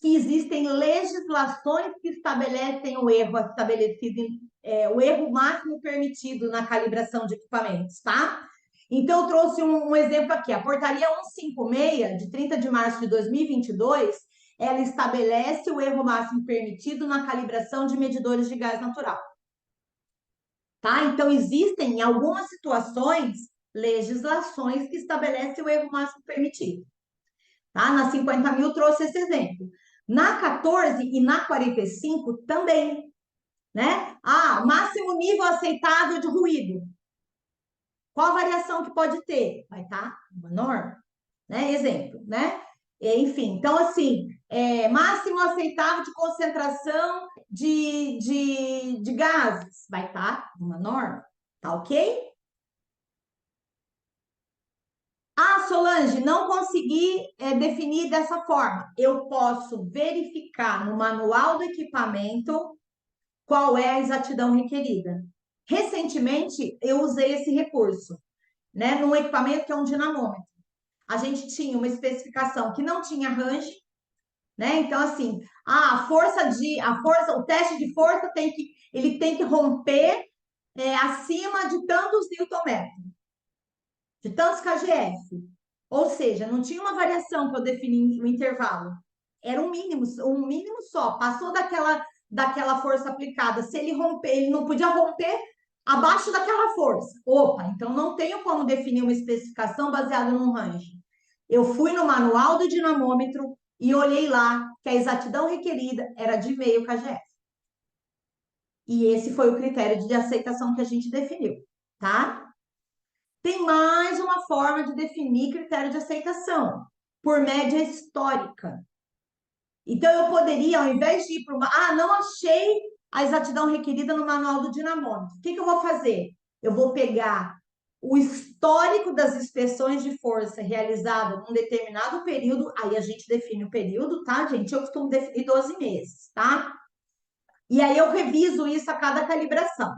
que existem legislações que estabelecem o erro estabelecido, o erro máximo permitido na calibração de equipamentos, tá? Então, eu trouxe um exemplo aqui. A portaria 156, de 30 de março de 2022, ela estabelece o erro máximo permitido na calibração de medidores de gás natural. Tá? Então, existem, em algumas situações, legislações que estabelecem o erro máximo permitido. Tá? Na 50.000, trouxe esse exemplo. Na 14 e na 45, também. Né? Ah, máximo nível aceitável de ruído. Qual a variação que pode ter? Vai estar uma norma, né? Exemplo, né? Enfim, então, assim, máximo aceitável de concentração de gases, vai estar uma norma, tá ok? Ah, Solange, não consegui definir dessa forma. Eu posso verificar no manual do equipamento qual é a exatidão requerida. Recentemente, eu usei esse recurso. né, num equipamento que é um dinamômetro. A gente tinha uma especificação que não tinha range, né? Então, assim, o teste de força ele tem que romper acima de tantos newton-metros, de tantos kgf. Ou seja, não tinha uma variação para eu definir o intervalo. Era um mínimo só. Passou daquela força aplicada. Se ele romper, ele não podia romper abaixo daquela força. Opa, então não tenho como definir uma especificação baseada num range. Eu fui no manual do dinamômetro e olhei lá que a exatidão requerida era de meio kgf. E esse foi o critério de aceitação que a gente definiu, tá? Tem mais uma forma de definir critério de aceitação, por média histórica. Então, eu poderia, ao invés de ir para uma... não achei a exatidão requerida no manual do dinamômetro. O que eu vou fazer? Eu vou pegar o histórico das inspeções de força realizadas num determinado período, aí a gente define o período, tá, gente? Eu costumo definir 12 meses, tá? E aí eu reviso isso a cada calibração.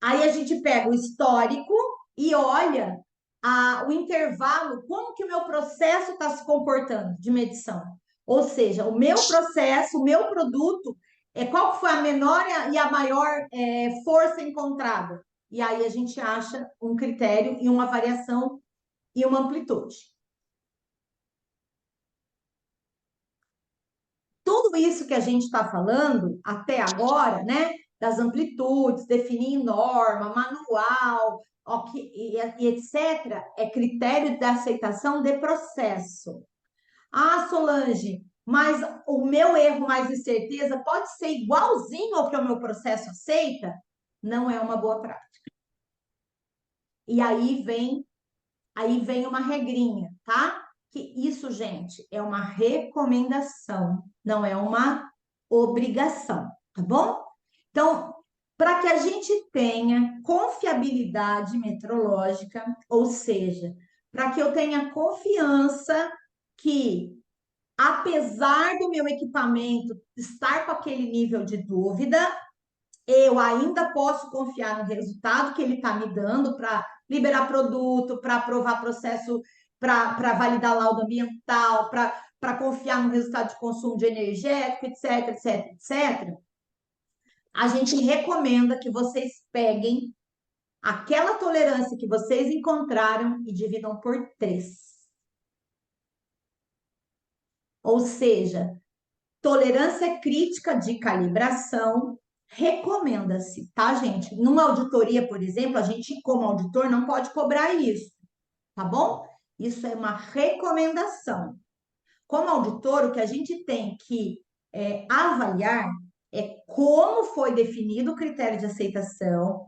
Aí a gente pega o histórico e olha o intervalo, como que o meu processo está se comportando de medição. Ou seja, o meu processo, o meu produto, qual foi a menor e a maior força encontrada? E aí a gente acha um critério e uma variação e uma amplitude. Tudo isso que a gente está falando até agora, né? Das amplitudes, definir norma, manual, e etc., é critério de aceitação de processo. Solange, mas o meu erro mais incerteza pode ser igualzinho ao que o meu processo aceita? Não é uma boa prática. E aí vem uma regrinha, tá? Que isso, gente, é uma recomendação, não é uma obrigação, tá bom? Então, para que a gente tenha confiabilidade metrológica, ou seja, para que eu tenha confiança que, apesar do meu equipamento estar com aquele nível de dúvida, eu ainda posso confiar no resultado que ele está me dando para liberar produto, para aprovar processo, para validar laudo ambiental, para confiar no resultado de consumo de energético, etc, etc, etc. A gente recomenda que vocês peguem aquela tolerância que vocês encontraram e dividam por 3. Ou seja, tolerância crítica de calibração recomenda-se, tá, gente? Numa auditoria, por exemplo, a gente, como auditor, não pode cobrar isso, tá bom? Isso é uma recomendação. Como auditor, o que a gente tem que avaliar é como foi definido o critério de aceitação,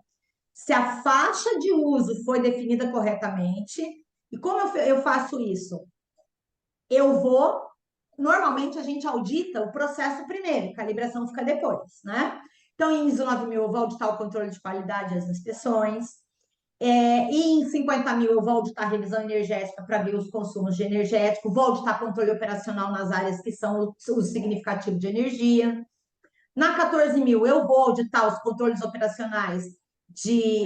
se a faixa de uso foi definida corretamente. E como eu faço isso? Normalmente a gente audita o processo primeiro, calibração fica depois, né? Então, em ISO 9000 eu vou auditar o controle de qualidade e as inspeções. E em 50.000 eu vou auditar a revisão energética para ver os consumos de energético, vou auditar controle operacional nas áreas que são o significativo de energia. Na 14.000 eu vou auditar os controles operacionais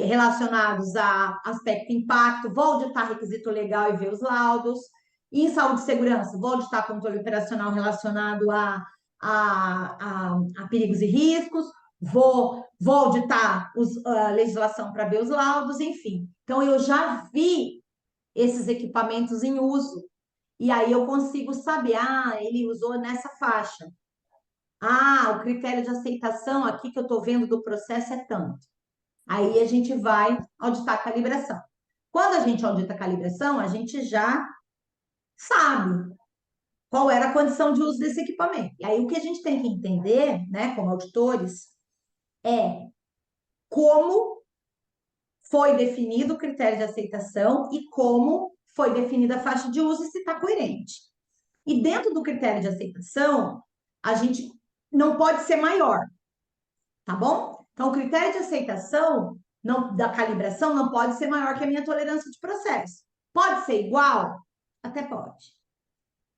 relacionados a aspecto impacto, vou auditar requisito legal e ver os laudos. E em saúde e segurança, vou auditar controle operacional relacionado a perigos e riscos, vou auditar a legislação para ver os laudos, enfim. Então, eu já vi esses equipamentos em uso. E aí eu consigo saber, ele usou nessa faixa. O critério de aceitação aqui que eu estou vendo do processo é tanto. Aí a gente vai auditar a calibração. Quando a gente audita a calibração, a gente já sabe qual era a condição de uso desse equipamento. E aí o que a gente tem que entender, né, como auditores, é como foi definido o critério de aceitação e como foi definida a faixa de uso e se está coerente. E dentro do critério de aceitação, a gente não pode ser maior, tá bom? Então, o critério de aceitação da calibração não pode ser maior que a minha tolerância de processo. Pode ser igual? Até pode.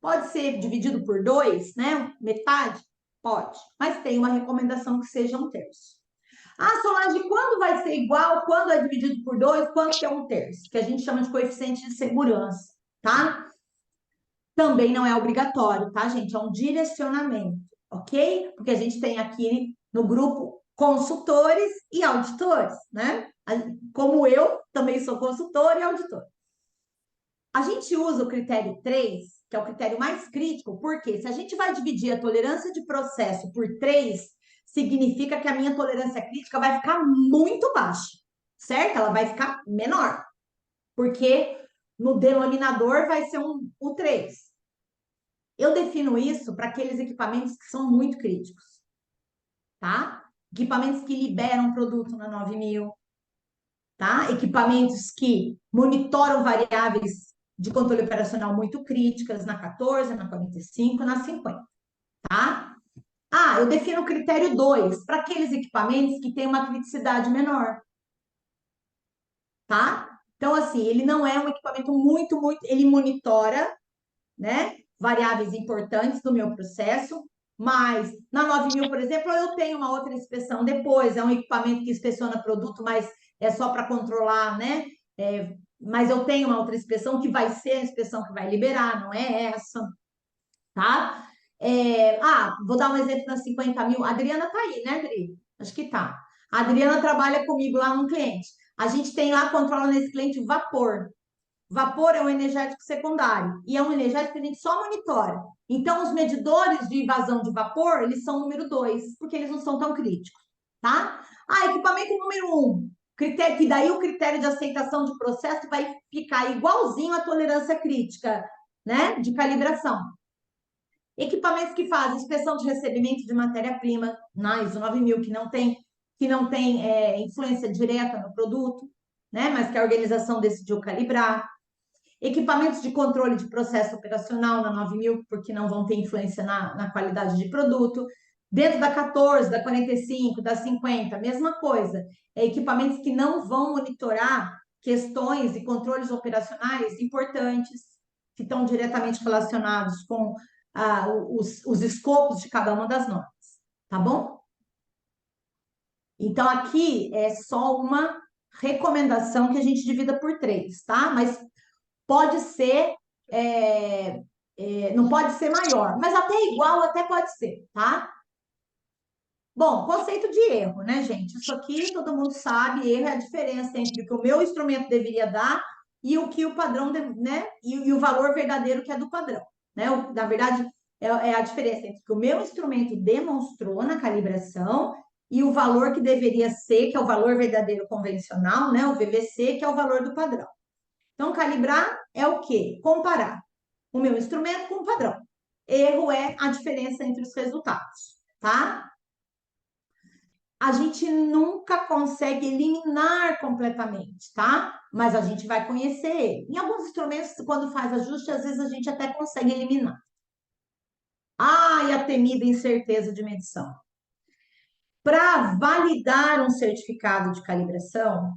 Pode ser dividido por 2, né? Metade? Pode. Mas tem uma recomendação que seja 1/3. Ah, Solange, quando vai ser igual? Quando é dividido por 2? Quando que é 1/3? Que a gente chama de coeficiente de segurança, tá? Também não é obrigatório, tá, gente? É um direcionamento, ok? Porque a gente tem aqui no grupo consultores e auditores, né? Como eu também sou consultor e auditor. A gente usa o critério 3, que é o critério mais crítico, porque se a gente vai dividir a tolerância de processo por 3, significa que a minha tolerância crítica vai ficar muito baixa, certo? Ela vai ficar menor, porque no denominador vai ser o 3. Eu defino isso para aqueles equipamentos que são muito críticos, tá? Equipamentos que liberam produto na 9000, tá? Equipamentos que monitoram variáveis de controle operacional muito críticas na 14, na 45, na 50, tá? Ah, eu defino o critério 2 para aqueles equipamentos que têm uma criticidade menor, tá? Então, assim, ele não é um equipamento muito, ele monitora, né, variáveis importantes do meu processo, mas na 9000, por exemplo, eu tenho uma outra inspeção depois, é um equipamento que inspeciona produto, mas é só para controlar, né? Mas eu tenho uma outra inspeção que vai ser a inspeção que vai liberar, não é essa, tá? Vou dar um exemplo na 50.000. A Adriana tá aí, né, Adri? Acho que tá. A Adriana trabalha comigo lá num cliente. A gente tem lá, controla nesse cliente vapor. Vapor é um energético secundário e é um energético que a gente só monitora. Então, os medidores de invasão de vapor, eles são número 2, porque eles não são tão críticos, tá? Equipamento número 1, critério, que daí o critério de aceitação de processo vai ficar igualzinho à tolerância crítica, né, de calibração. Equipamentos que fazem inspeção de recebimento de matéria-prima, na ISO 9000, que não tem influência direta no produto, né, mas que a organização decidiu calibrar. Equipamentos de controle de processo operacional na 9000, porque não vão ter influência na qualidade de produto. Dentro da 14, da 45, da 50, mesma coisa. Equipamentos que não vão monitorar questões e controles operacionais importantes, que estão diretamente relacionados com os escopos de cada uma das normas. Tá bom? Então, aqui é só uma recomendação que a gente divida por 3, tá? Mas pode ser, não pode ser maior, mas até igual até pode ser, tá? Bom, conceito de erro, né, gente? Isso aqui todo mundo sabe, erro é a diferença entre o que o meu instrumento deveria dar e o que o padrão, né? E o valor verdadeiro que é do padrão, né? Na verdade, é a diferença entre o que o meu instrumento demonstrou na calibração e o valor que deveria ser, que é o valor verdadeiro convencional, né? O VVC, que é o valor do padrão. Então, calibrar é o quê? Comparar o meu instrumento com o padrão. Erro é a diferença entre os resultados, tá? A gente nunca consegue eliminar completamente, tá? Mas a gente vai conhecer ele. Em alguns instrumentos, quando faz ajuste, às vezes a gente até consegue eliminar. E a temida incerteza de medição. Para validar um certificado de calibração,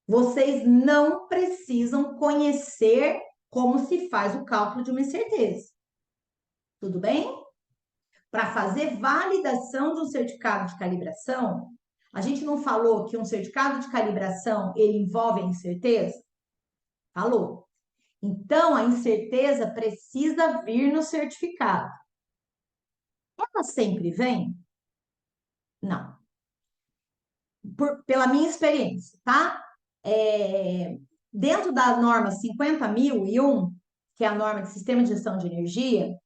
vocês não precisam conhecer como se faz o cálculo de uma incerteza. Tudo bem? Para fazer validação de um certificado de calibração, a gente não falou que um certificado de calibração ele envolve a incerteza? Falou. Então, a incerteza precisa vir no certificado. Ela sempre vem? Não. Pela minha experiência, tá? Dentro da norma 50.001, que é a norma de sistema de gestão de energia,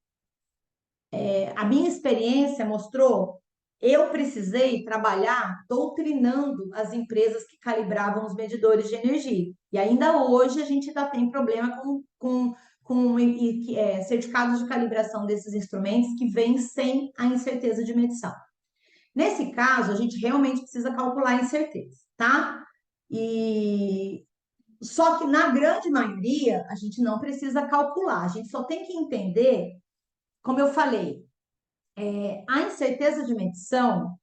a minha experiência mostrou, eu precisei trabalhar doutrinando as empresas que calibravam os medidores de energia. E ainda hoje a gente ainda tem problema com certificados de calibração desses instrumentos que vêm sem a incerteza de medição. Nesse caso, a gente realmente precisa calcular a incerteza, tá? Só que na grande maioria, a gente não precisa calcular, a gente só tem que entender, como eu falei, a incerteza de medição,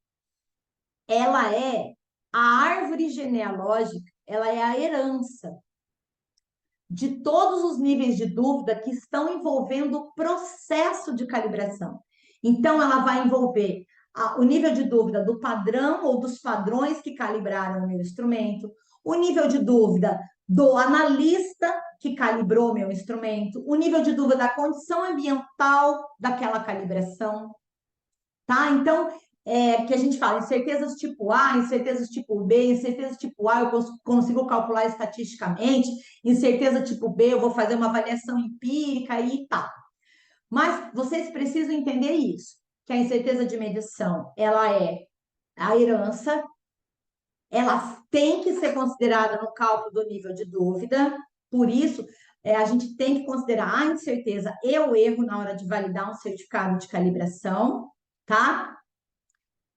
ela é a árvore genealógica, ela é a herança de todos os níveis de dúvida que estão envolvendo o processo de calibração. Então, ela vai envolver o nível de dúvida do padrão ou dos padrões que calibraram o meu instrumento, o nível de dúvida do analista que calibrou o meu instrumento, o nível de dúvida da condição ambiental daquela calibração, tá? Então, que a gente fala, incertezas tipo A, incertezas tipo B, incerteza tipo A eu consigo calcular estatisticamente, incerteza tipo B eu vou fazer uma avaliação empírica e tal. Mas vocês precisam entender isso, que a incerteza de medição, ela é a herança, ela tem que ser considerada no cálculo do nível de dúvida, por isso, a gente tem que considerar a incerteza e o erro na hora de validar um certificado de calibração, tá?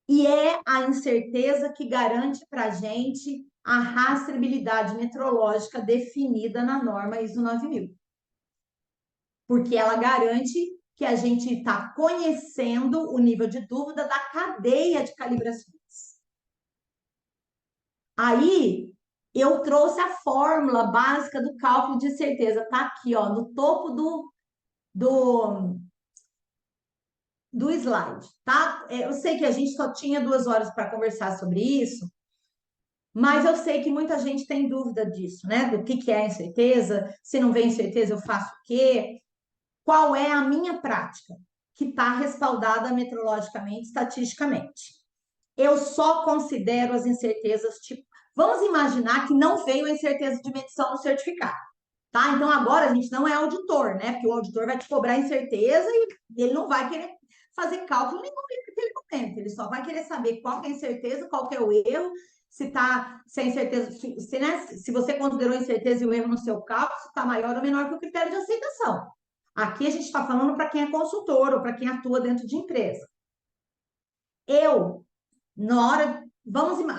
E é a incerteza que garante para a gente a rastreabilidade metrológica definida na norma ISO 9000. Porque ela garante que a gente está conhecendo o nível de dúvida da cadeia de calibrações. Aí, eu trouxe a fórmula básica do cálculo de certeza. Está aqui, ó, no topo do slide, tá? Eu sei que a gente só tinha 2 horas para conversar sobre isso, mas eu sei que muita gente tem dúvida disso, né? Do que é incerteza, se não vem incerteza, eu faço o quê? Qual é a minha prática? Que está respaldada metrologicamente, estatisticamente. Eu só considero as incertezas, tipo, vamos imaginar que não veio a incerteza de medição no certificado, tá? Então agora a gente não é auditor, né? Porque o auditor vai te cobrar incerteza e ele não vai querer fazer cálculo nenhum naquele momento, ele só vai querer saber qual que é a incerteza, qual que é o erro, se a incerteza, se você considerou a incerteza e o erro no seu cálculo, se está maior ou menor que o critério de aceitação. Aqui a gente está falando para quem é consultor ou para quem atua dentro de empresa. Na hora,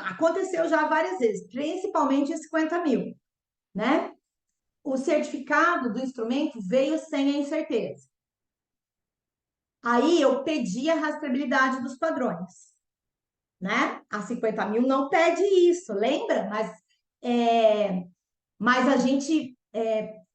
aconteceu já várias vezes, principalmente em 50 mil, né? O certificado do instrumento veio sem a incerteza. Aí eu pedi a rastreabilidade dos padrões, né? A 50 mil não pede isso, lembra? Mas a gente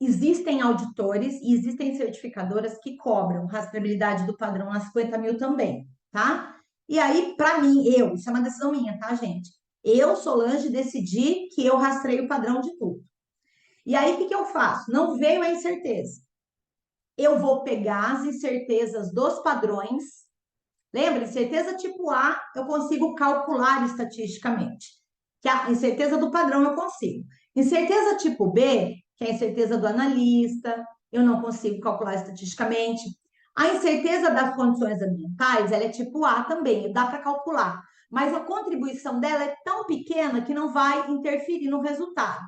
existem auditores e existem certificadoras que cobram rastreabilidade do padrão a 50 mil também, tá? E aí, para mim, isso é uma decisão minha, tá, gente? Eu, Solange, decidi que eu rastreio o padrão de tudo. E aí, o que eu faço? Não veio a incerteza. Eu vou pegar as incertezas dos padrões. Lembra? Incerteza tipo A, eu consigo calcular estatisticamente. Que a incerteza do padrão eu consigo. Incerteza tipo B, que é a incerteza do analista, eu não consigo calcular estatisticamente. A incerteza das condições ambientais, ela é tipo A também, dá para calcular. Mas a contribuição dela é tão pequena que não vai interferir no resultado.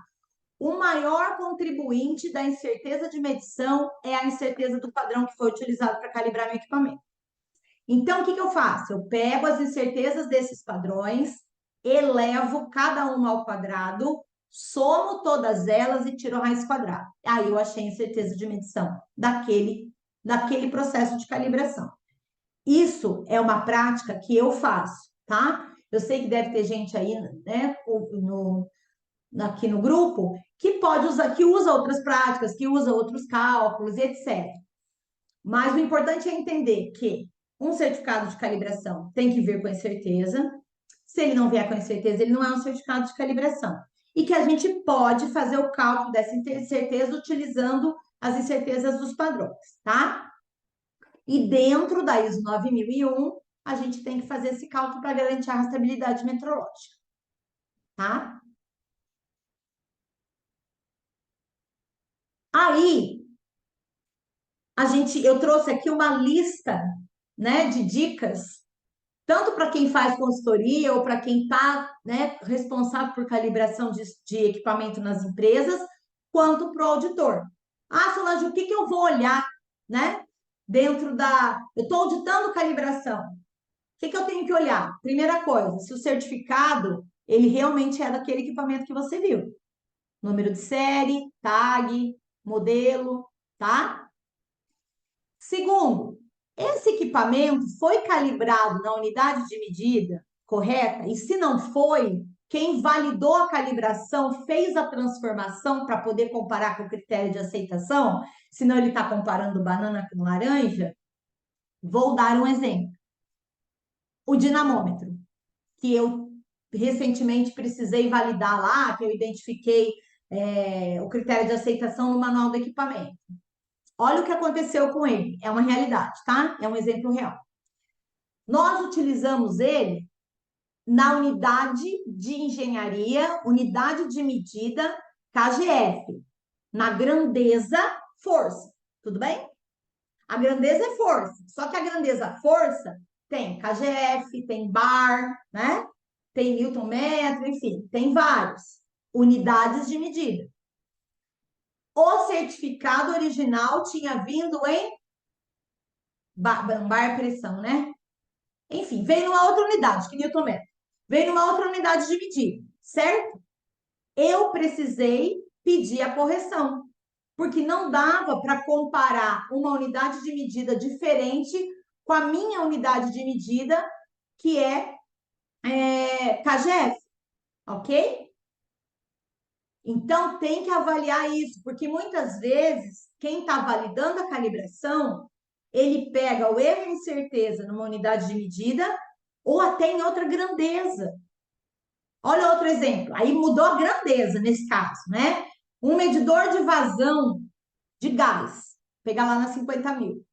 O maior contribuinte da incerteza de medição é a incerteza do padrão que foi utilizado para calibrar meu equipamento. Então, o que eu faço? Eu pego as incertezas desses padrões, elevo cada uma ao quadrado, somo todas elas e tiro a raiz quadrada. Aí eu achei a incerteza de medição daquele processo de calibração. Isso é uma prática que eu faço, tá? Eu sei que deve ter gente aí, né, aqui no grupo, que pode usar, que usa outras práticas, que usa outros cálculos, etc. Mas o importante é entender que um certificado de calibração tem que vir com incerteza. Se ele não vier com incerteza, ele não é um certificado de calibração. E que a gente pode fazer o cálculo dessa incerteza utilizando as incertezas dos padrões, tá? E dentro da ISO 9001, a gente tem que fazer esse cálculo para garantir a rastreabilidade metrológica, tá? Aí, eu trouxe aqui uma lista, né, de dicas, tanto para quem faz consultoria ou para quem está, né, responsável por calibração de equipamento nas empresas, quanto para o auditor. Ah, Solange, o que eu vou olhar, né, eu estou auditando calibração. O que eu tenho que olhar? Primeira coisa, se o certificado, ele realmente é daquele equipamento que você viu. Número de série, tag, modelo, tá? Segundo, esse equipamento foi calibrado na unidade de medida correta? E se não foi, quem validou a calibração fez a transformação para poder comparar com o critério de aceitação? Senão ele está comparando banana com laranja? Vou dar um exemplo. o dinamômetro, que eu recentemente precisei validar lá, que eu identifiquei o critério de aceitação no manual do equipamento. Olha o que aconteceu com ele, é uma realidade, tá? É um exemplo real. Nós utilizamos ele na unidade de engenharia, unidade de medida KGF, na grandeza força, tudo bem? A grandeza é força, só que a grandeza força tem KGF, tem bar, né? Tem Newton metro, enfim, tem vários unidades de medida. O certificado original tinha vindo em bar pressão, né? Enfim, veio numa outra unidade, que Newton metro. Veio numa outra unidade de medida, certo? Eu precisei pedir a correção, porque não dava para comparar uma unidade de medida diferente com a minha unidade de medida, que é KGF, ok? Então, tem que avaliar isso, porque muitas vezes, quem está validando a calibração, ele pega o erro e incerteza numa unidade de medida ou até em outra grandeza. Olha outro exemplo, aí mudou a grandeza nesse caso, né? Um medidor de vazão de gás, pegar lá na 50.000.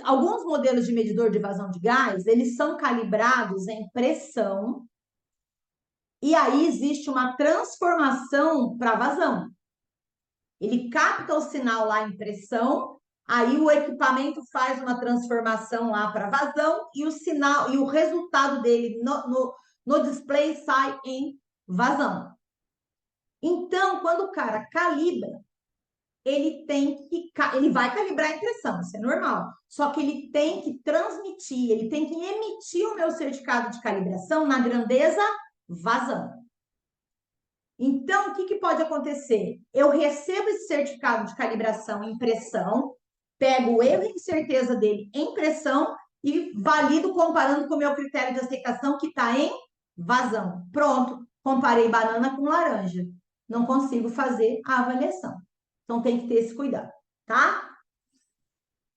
Alguns modelos de medidor de vazão de gás, eles são calibrados em pressão, e aí existe uma transformação para vazão. Ele capta o sinal lá em pressão, aí o equipamento faz uma transformação lá para vazão e o sinal e o resultado dele no display sai em vazão. Então, quando o cara calibra, ele vai calibrar a impressão, isso é normal. Só que ele tem que transmitir, ele tem que emitir o meu certificado de calibração na grandeza vazão. Então, o que pode acontecer? Eu recebo esse certificado de calibração em pressão, pego o erro e incerteza dele em pressão e valido comparando com o meu critério de aceitação que está em vazão. Pronto, comparei banana com laranja. Não consigo fazer a avaliação. Então, tem que ter esse cuidado, tá?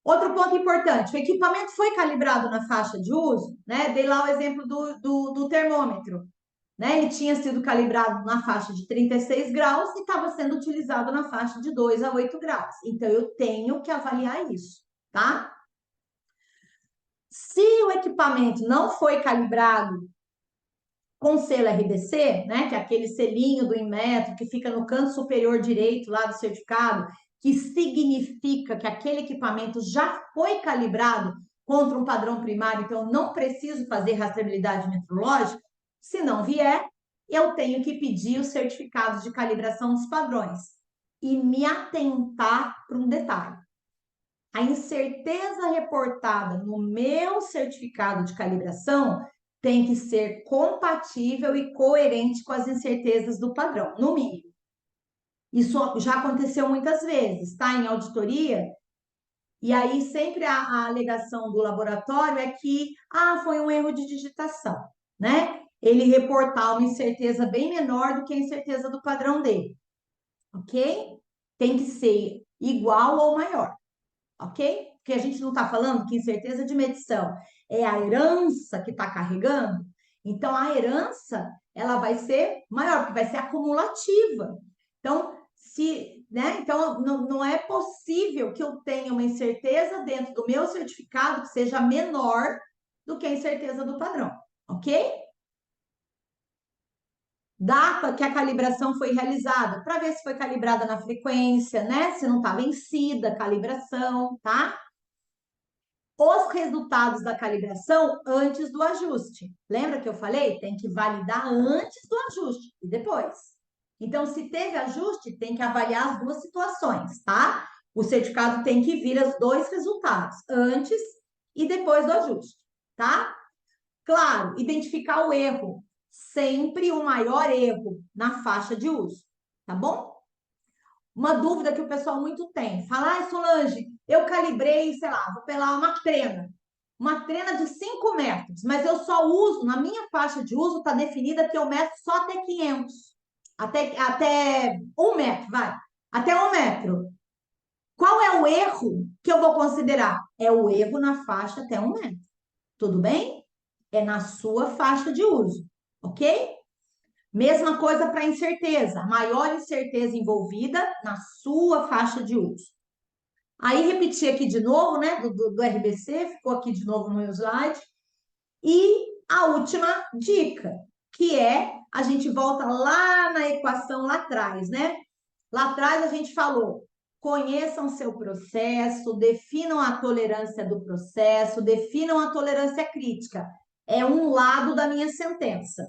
Outro ponto importante, o equipamento foi calibrado na faixa de uso, né? Dei lá o exemplo do termômetro, né? Ele tinha sido calibrado na faixa de 36 graus e estava sendo utilizado na faixa de 2 a 8 graus. Então, eu tenho que avaliar isso, tá? Se o equipamento não foi calibrado com selo RBC, né, que é aquele selinho do Inmetro que fica no canto superior direito lá do certificado, que significa que aquele equipamento já foi calibrado contra um padrão primário, então eu não preciso fazer rastreabilidade metrológica. Se não vier, eu tenho que pedir os certificados de calibração dos padrões e me atentar para um detalhe. A incerteza reportada no meu certificado de calibração tem que ser compatível e coerente com as incertezas do padrão, no mínimo. Isso já aconteceu muitas vezes, tá? Em auditoria, e aí sempre a alegação do laboratório é que foi um erro de digitação, né? Ele reportar uma incerteza bem menor do que a incerteza do padrão dele, ok? Tem que ser igual ou maior, ok? Porque a gente não está falando que incerteza de medição é a herança que está carregando, então a herança ela vai ser maior, porque vai ser acumulativa. Então, então não é possível que eu tenha uma incerteza dentro do meu certificado que seja menor do que a incerteza do padrão, ok? Data que a calibração foi realizada, para ver se foi calibrada na frequência, né? Se não está vencida a calibração, tá? Os resultados da calibração antes do ajuste. Lembra que eu falei? Tem que validar antes do ajuste e depois. Então, se teve ajuste, tem que avaliar as duas situações, tá? O certificado tem que vir os dois resultados, antes e depois do ajuste, tá? Claro, identificar o erro. Sempre o maior erro na faixa de uso, tá bom? Uma dúvida que o pessoal muito tem. Fala, Solange, eu calibrei, sei lá, vou pelar uma trena de 5 metros, mas eu só uso, na minha faixa de uso, está definida que eu meço só até 500. Até 1 metro, vai. Até 1 metro. Qual é o erro que eu vou considerar? É o erro na faixa até 1 metro. Tudo bem? é na sua faixa de uso, ok? Mesma coisa para incerteza, maior incerteza envolvida na sua faixa de uso. Aí repetir aqui de novo, né, do RBC, ficou aqui de novo no meu slide. E a última dica, que é, a gente volta lá na equação lá atrás, né? Lá atrás a gente falou, conheçam seu processo, definam a tolerância do processo, definam a tolerância crítica. É um lado da minha sentença.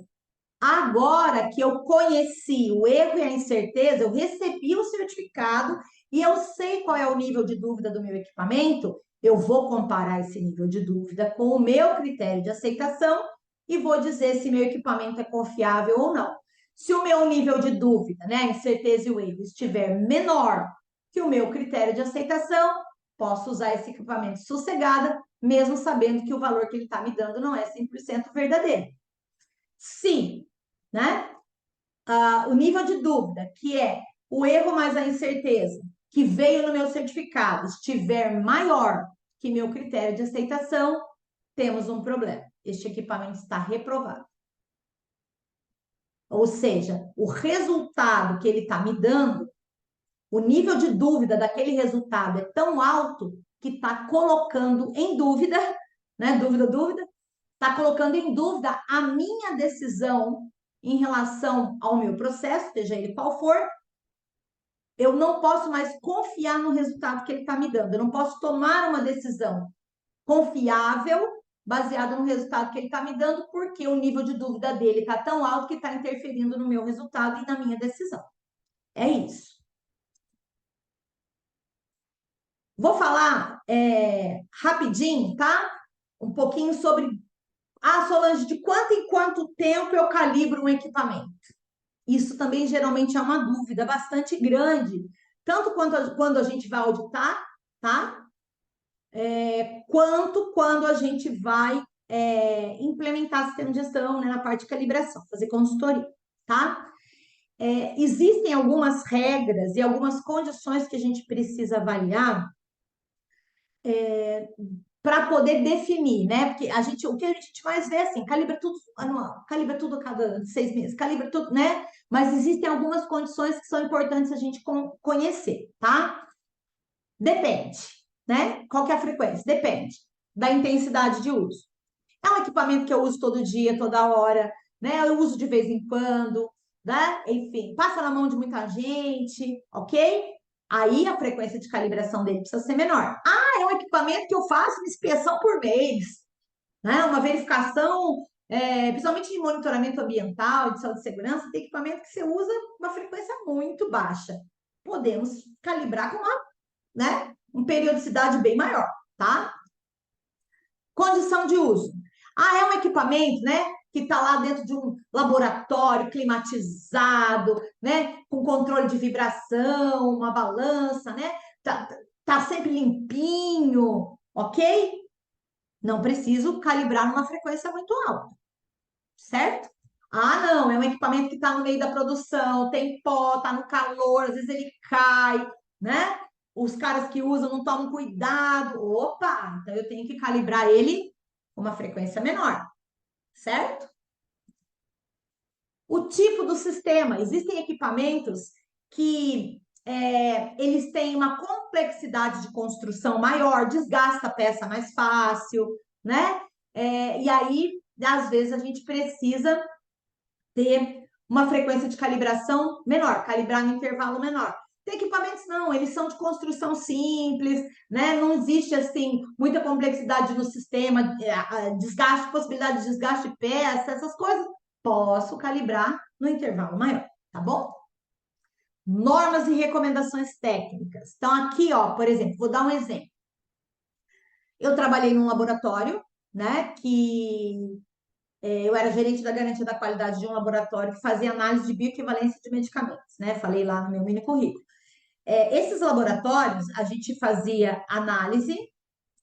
Agora que eu conheci o erro e a incerteza, eu recebi o certificado e eu sei qual é o nível de dúvida do meu equipamento, eu vou comparar esse nível de dúvida com o meu critério de aceitação e vou dizer se meu equipamento é confiável ou não. Se o meu nível de dúvida, né, a incerteza e o erro estiver menor que o meu critério de aceitação, posso usar esse equipamento sossegada, mesmo sabendo que o valor que ele está me dando não é 100% verdadeiro. Se, né, o nível de dúvida, que é o erro mais a incerteza, que veio no meu certificado, estiver maior que meu critério de aceitação, temos um problema. Este equipamento está reprovado. Ou seja, o resultado que ele está me dando, o nível de dúvida daquele resultado é tão alto que está colocando em dúvida, né? Dúvida, está colocando em dúvida a minha decisão em relação ao meu processo, seja ele qual for. Eu não posso mais confiar no resultado que ele está me dando. Eu não posso tomar uma decisão confiável baseada no resultado que ele está me dando, porque o nível de dúvida dele está tão alto que está interferindo no meu resultado e na minha decisão. É isso. Vou falar rapidinho, tá? Um pouquinho sobre... Ah, Solange, de quanto em quanto tempo eu calibro um equipamento? Isso também geralmente é uma dúvida bastante grande, tanto quando a gente vai auditar, tá? Quanto quando a gente vai implementar sistema de gestão, né, na parte de calibração, fazer consultoria, tá? Existem algumas regras e algumas condições que a gente precisa avaliar para poder definir, né? Porque o que a gente mais vê assim, calibra tudo anual, calibra tudo a cada 6 meses, calibra tudo, né? Mas existem algumas condições que são importantes a gente conhecer, tá? Depende, né? Qual que é a frequência? Depende da intensidade de uso. É um equipamento que eu uso todo dia, toda hora, né? Eu uso de vez em quando, né? Enfim, passa na mão de muita gente, ok? Aí a frequência de calibração dele precisa ser menor. Ah, é um equipamento que eu faço uma inspeção por mês, né? Uma verificação, principalmente de monitoramento ambiental, de saúde e segurança, tem equipamento que você usa uma frequência muito baixa. Podemos calibrar com uma periodicidade bem maior, tá? Condição de uso. Ah, é um equipamento, né, que está lá dentro de um laboratório climatizado, né, com controle de vibração, uma balança, né, tá sempre limpinho, ok? Não preciso calibrar numa frequência muito alta, certo? Ah, não, é um equipamento que está no meio da produção, tem pó, está no calor, às vezes ele cai, né? Os caras que usam não tomam cuidado. Opa, então eu tenho que calibrar ele com uma frequência menor, certo? O tipo do sistema. Existem equipamentos que eles têm uma complexidade de construção maior, desgasta a peça mais fácil, né? E aí, às vezes, a gente precisa ter uma frequência de calibração menor, calibrar no intervalo menor. Tem equipamentos não, eles são de construção simples, né? Não existe assim muita complexidade no sistema, desgaste, possibilidade de desgaste de peça, essas coisas. Posso calibrar no intervalo maior, tá bom? Normas e recomendações técnicas. Então aqui, ó, por exemplo, vou dar um exemplo. Eu trabalhei num laboratório, né, que eu era gerente da garantia da qualidade de um laboratório que fazia análise de bioequivalência de medicamentos, né? Falei lá no meu mini currículo. Esses laboratórios, a gente fazia análise,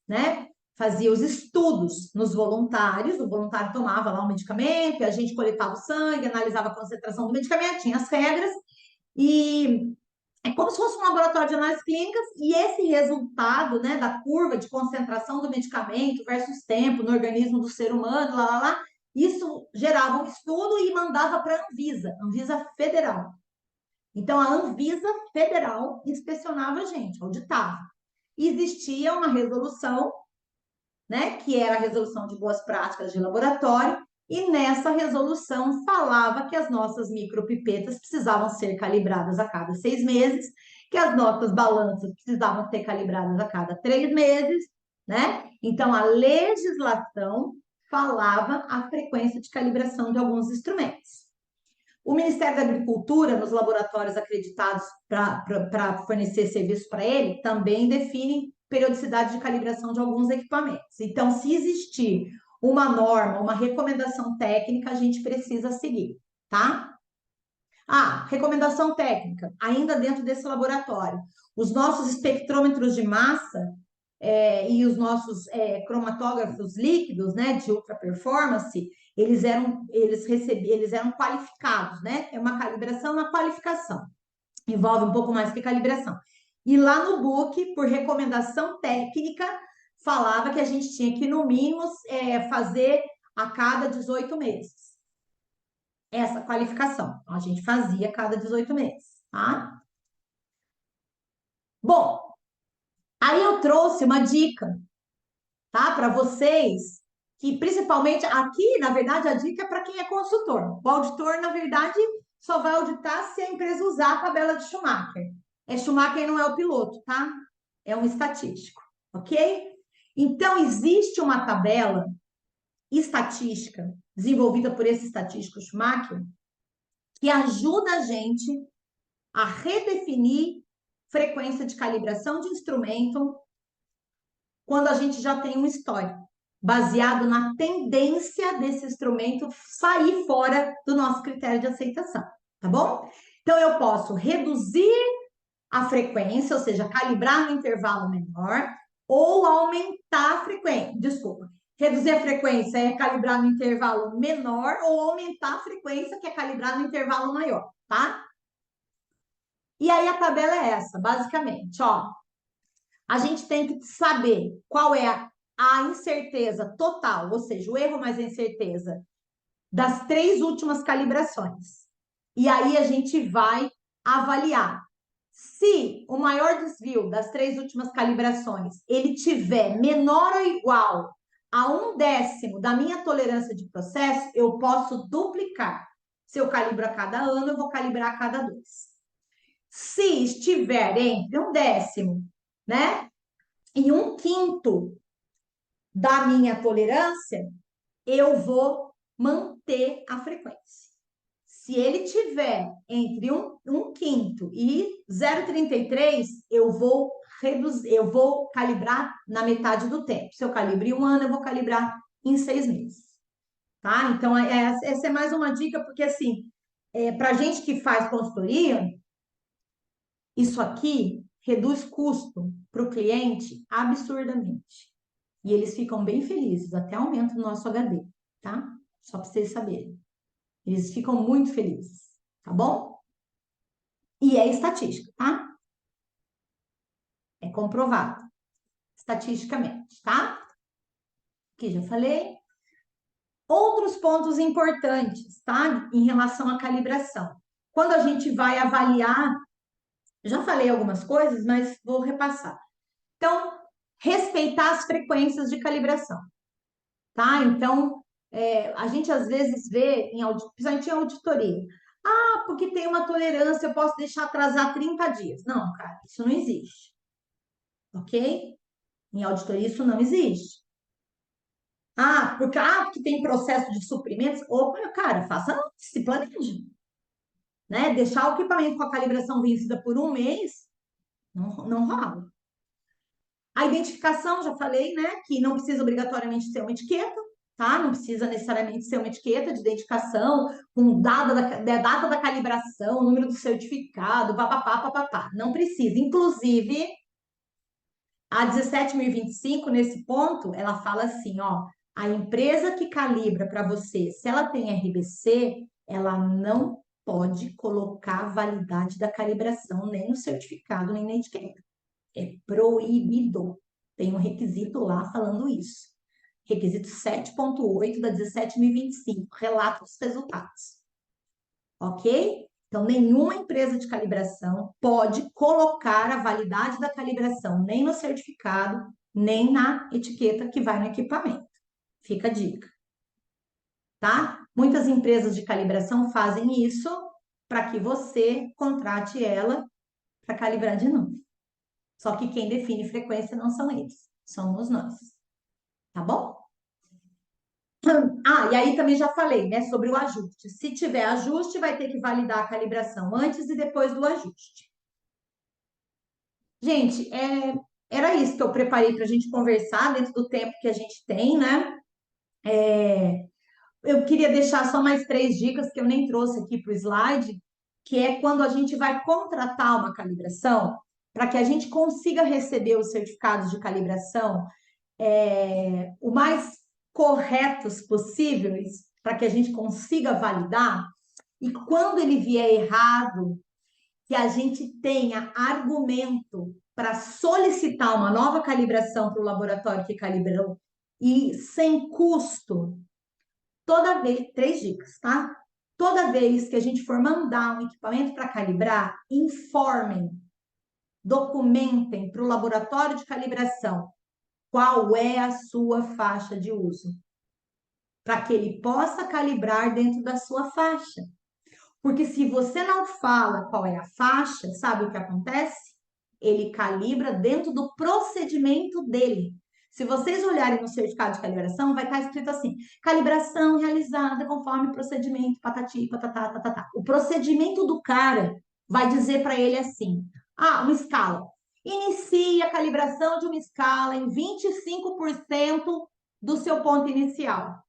né? Fazia os estudos nos voluntários, o voluntário tomava lá um medicamento, a gente coletava o sangue, analisava a concentração do medicamento, tinha as regras, e É como se fosse um laboratório de análises clínicas e esse resultado, né, da curva de concentração do medicamento versus tempo no organismo do ser humano, isso gerava um estudo e mandava para a Anvisa Federal. Então, a Anvisa Federal inspecionava a gente, auditava. Existia uma resolução, né, que era a resolução de boas práticas de laboratório, e nessa resolução falava que as nossas micropipetas precisavam ser calibradas a cada 6 meses, que as nossas balanças precisavam ser calibradas a cada 3 meses, né? Então, a legislação falava a frequência de calibração de alguns instrumentos. O Ministério da Agricultura, nos laboratórios acreditados para fornecer serviço para ele, também define periodicidade de calibração de alguns equipamentos. Então, se existir uma norma, uma recomendação técnica, a gente precisa seguir, tá? Recomendação técnica, ainda dentro desse laboratório. Os nossos espectrômetros de massa e os nossos cromatógrafos líquidos, né, de ultra performance, eles eram qualificados, né? É uma calibração, uma qualificação. Envolve um pouco mais que calibração. E lá no book, por recomendação técnica, falava que a gente tinha que, no mínimo, fazer a cada 18 meses. Essa qualificação. Então, a gente fazia a cada 18 meses, tá? Bom, aí eu trouxe uma dica, tá? Para vocês, que principalmente aqui, na verdade, a dica é para quem é consultor. O auditor, na verdade, só vai auditar se a empresa usar a tabela de Schumacher. Schumacher não é o piloto, tá? É um estatístico, ok? Então, existe uma tabela estatística desenvolvida por esse estatístico Schumacher que ajuda a gente a redefinir frequência de calibração de instrumento quando a gente já tem um histórico, baseado na tendência desse instrumento sair fora do nosso critério de aceitação, tá bom? Então, eu posso reduzir a frequência, ou seja, calibrar no intervalo menor, ou aumentar a frequência, desculpa. Reduzir a frequência é calibrar no intervalo menor, ou aumentar a frequência, que é calibrar no intervalo maior, tá? E aí a tabela é essa, basicamente, ó. A gente tem que saber qual é a incerteza total, ou seja, o erro mais a incerteza das 3 últimas calibrações. E aí a gente vai avaliar. Se o maior desvio das 3 últimas calibrações, ele tiver menor ou igual a 1/10 da minha tolerância de processo, eu posso duplicar. Se eu calibro a cada ano, eu vou calibrar a cada 2. Se estiver entre 1/10, né, e 1/5 da minha tolerância, eu vou manter a frequência. Se ele tiver entre 1/5 e 0,33, eu vou reduzir, eu vou calibrar na metade do tempo. Se eu calibro em 1 ano, eu vou calibrar em 6 meses. Tá? Então, essa é mais uma dica, porque assim, para gente que faz consultoria, isso aqui reduz custo para o cliente absurdamente. E eles ficam bem felizes, até aumenta o nosso HD, tá? Só para vocês saberem. Eles ficam muito felizes, tá bom? E é estatística, tá? É comprovado, estatisticamente, tá? Aqui já falei. Outros pontos importantes, tá? Em relação à calibração. Quando a gente vai avaliar, já falei algumas coisas, mas vou repassar. Então, respeitar as frequências de calibração, tá? Então, a gente às vezes vê, principalmente em auditoria, porque tem uma tolerância, eu posso deixar atrasar 30 dias. Não, cara, isso não existe. Ok? Em auditoria isso não existe. Porque tem processo de suprimentos. Opa, cara, faça antes, se planeje. Né? Deixar o equipamento com a calibração vencida por 1 mês, não rola. A identificação, já falei, né? Que não precisa obrigatoriamente ter uma etiqueta, tá? Não precisa necessariamente ser uma etiqueta de identificação com data da calibração, número do certificado, papapá. Não precisa. Inclusive, a 17.025, nesse ponto, ela fala assim, ó, a empresa que calibra para você, se ela tem RBC, ela não pode colocar a validade da calibração nem no certificado, nem na etiqueta. É proibido. Tem um requisito lá falando isso. Requisito 7.8 da 17.025, relato dos resultados. Ok? Então, nenhuma empresa de calibração pode colocar a validade da calibração nem no certificado, nem na etiqueta que vai no equipamento. Fica a dica. Tá? Muitas empresas de calibração fazem isso para que você contrate ela para calibrar de novo. Só que quem define frequência não são eles, somos nós. Tá bom? Ah, e aí também já falei, né, sobre o ajuste. Se tiver ajuste, vai ter que validar a calibração antes e depois do ajuste. Gente, era isso que eu preparei para a gente conversar dentro do tempo que a gente tem, né? Eu queria deixar só mais 3 dicas que eu nem trouxe aqui para o slide, que é quando a gente vai contratar uma calibração, para que a gente consiga receber os certificados de calibração o mais corretos possíveis, para que a gente consiga validar, e quando ele vier errado, que a gente tenha argumento para solicitar uma nova calibração para o laboratório que calibrou e sem custo, toda vez, 3 dicas, tá? Toda vez que a gente for mandar um equipamento para calibrar, informem, documentem para o laboratório de calibração qual é a sua faixa de uso, para que ele possa calibrar dentro da sua faixa. Porque se você não fala qual é a faixa, sabe o que acontece? Ele calibra dentro do procedimento dele. Se vocês olharem no certificado de calibração, vai estar escrito assim: calibração realizada conforme procedimento, patati, patatá, tatatá. O procedimento do cara vai dizer para ele assim: uma escala. Inicie a calibração de uma escala em 25% do seu ponto inicial.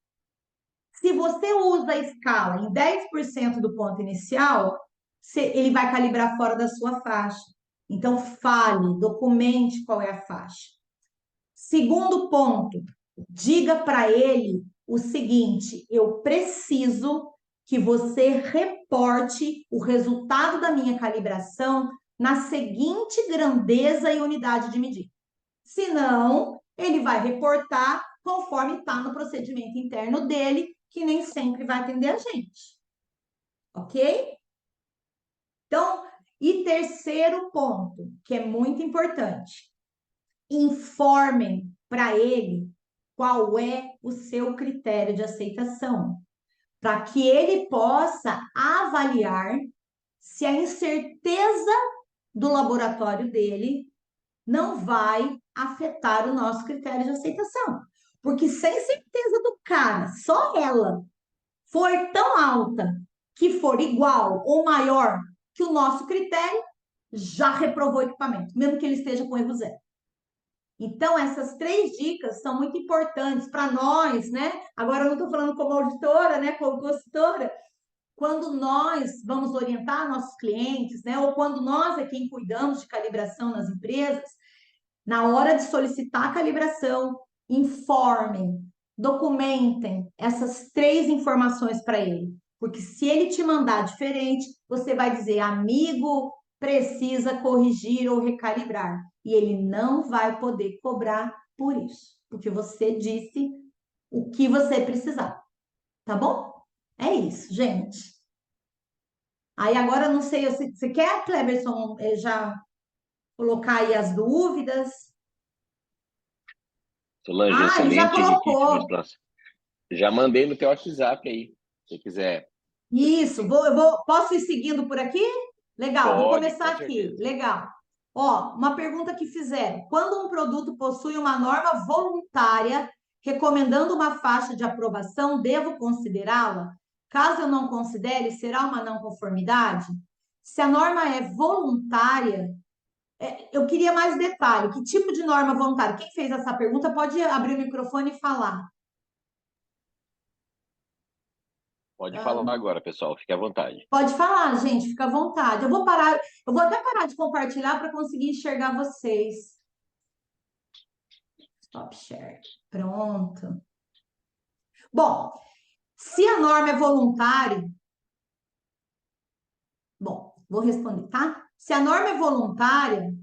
Se você usa a escala em 10% do ponto inicial, ele vai calibrar fora da sua faixa. Então, fale, documente qual é a faixa. Segundo ponto, diga para ele o seguinte: eu preciso que você reporte o resultado da minha calibração na seguinte grandeza e unidade de medida. Senão, ele vai reportar conforme está no procedimento interno dele, que nem sempre vai atender a gente. Ok? Então, e terceiro ponto, que é muito importante: informem para ele qual é o seu critério de aceitação, para que ele possa avaliar se a incerteza do laboratório dele não vai afetar o nosso critério de aceitação. Porque sem certeza do cara, só ela for tão alta que for igual ou maior que o nosso critério, já reprovou o equipamento, mesmo que ele esteja com erro zero. Então, essas 3 dicas são muito importantes para nós, né? Agora, eu não estou falando como auditora, né? Como consultora, quando nós vamos orientar nossos clientes, né? Ou quando nós é quem cuidamos de calibração nas empresas, na hora de solicitar a calibração, informem, documentem essas 3 informações para ele. Porque se ele te mandar diferente, você vai dizer: amigo, precisa corrigir ou recalibrar. E ele não vai poder cobrar por isso, porque você disse o que você precisar. Tá bom? É isso, gente. Aí agora, não sei, você quer, Cleberson, já colocar aí as dúvidas? Solange, Ele já excelente, riquíssima colocou. explanação. Já mandei no teu WhatsApp aí, se quiser. Isso, posso ir seguindo por aqui? Legal, vou Pode, começar com aqui. certeza. Legal. Ó, uma pergunta que fizeram: quando um produto possui uma norma voluntária recomendando uma faixa de aprovação, devo considerá-la? Caso eu não considere, será uma não conformidade? Se a norma é voluntária, eu queria mais detalhe. Que tipo de norma voluntária? Quem fez essa pergunta pode abrir o microfone e falar. Pode Ah, falar agora, pessoal, fique à vontade. pode falar, gente, fica à vontade. Eu vou até parar de compartilhar para conseguir enxergar vocês. Stop share. Pronto. Bom, se a norma é voluntária, o que, que ela vai fazer? Ela vai dizer Bom, vou responder, tá? Se a norma é voluntária,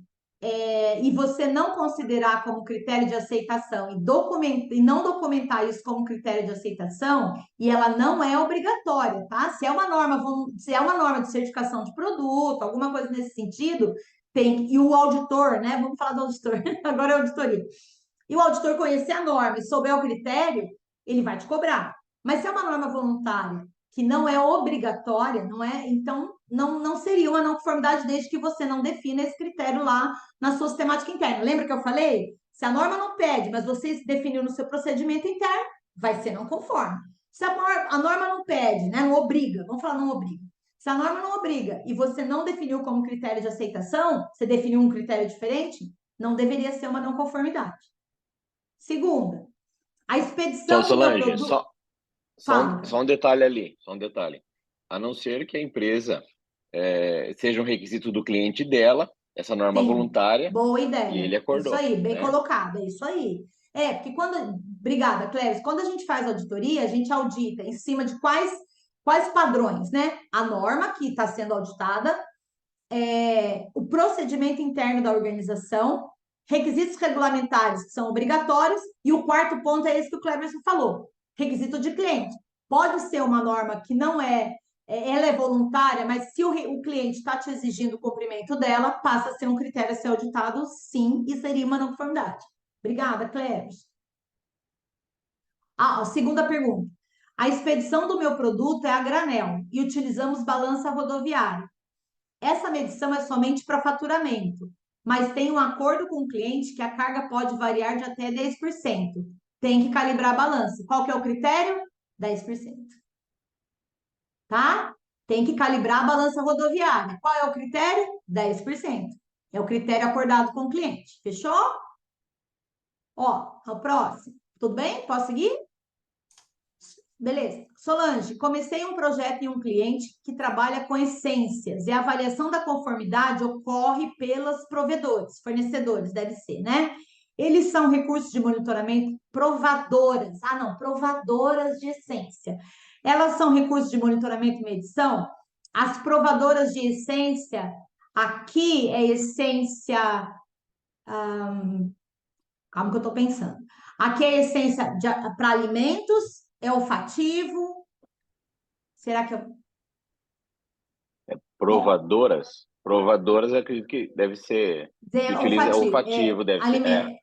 e você não considerar como critério de aceitação e não documentar isso como critério de aceitação, e ela não é obrigatória, tá? Se é uma norma de certificação de produto, alguma coisa nesse sentido, e o auditor, né? Vamos falar do auditor, agora é auditoria. E o auditor conhecer a norma e souber o critério, ele vai te cobrar. Mas se é uma norma voluntária, que não é obrigatória, não é? Então, não seria uma não conformidade desde que você não defina esse critério lá na sua sistemática interna. Lembra que eu falei? Se a norma não pede, mas você definiu no seu procedimento interno, vai ser não conforme. Se a norma não pede, né, não obriga, vamos falar não obriga. Se a norma não obriga e você não definiu como critério de aceitação, você definiu um critério diferente, não deveria ser uma não conformidade. Segunda, a Então, expedição do meu Solange, produto. só um detalhe ali, só um detalhe. A não ser que a empresa seja um requisito do cliente dela, essa norma Sim, voluntária, boa e ideia. ele Isso acordou, aí, bem né? colocado, é isso aí. Porque quando. Obrigada, Cléris. Quando a gente faz auditoria, a gente audita em cima de quais padrões, né? A norma que está sendo auditada, o procedimento interno da organização, requisitos regulamentares que são obrigatórios, e o quarto ponto é esse que o Cleverson falou: requisito de cliente. Pode ser uma norma que não ela é voluntária, mas se o cliente está te exigindo o cumprimento dela, passa a ser um critério a ser auditado, sim, e seria uma não conformidade. Obrigada, Cleverson. A segunda pergunta. A expedição do meu produto é a granel e utilizamos balança rodoviária. Essa medição é somente para faturamento, mas tem um acordo com o cliente que a carga pode variar de até 10%. Tem que calibrar a balança. Qual que é o critério? 10%. Tá? Tem que calibrar a balança rodoviária. Qual é o critério? 10%. É o critério acordado com o cliente. Fechou? Ó, o próximo. Tudo bem? Posso seguir? Beleza. Solange, comecei um projeto em um cliente que trabalha com essências e a avaliação da conformidade ocorre pelos provedores, fornecedores, deve ser, né? Eles são recursos de monitoramento provadoras. Ah, não, provadoras de essência. Elas são recursos de monitoramento e medição. As provadoras de essência, aqui é essência. Calma que eu estou pensando. Aqui é essência para alimentos, é olfativo. Será que eu. Bom, Provadoras, eu acredito que deve ser, que utiliza olfativo, olfativo, deve ser, alimento,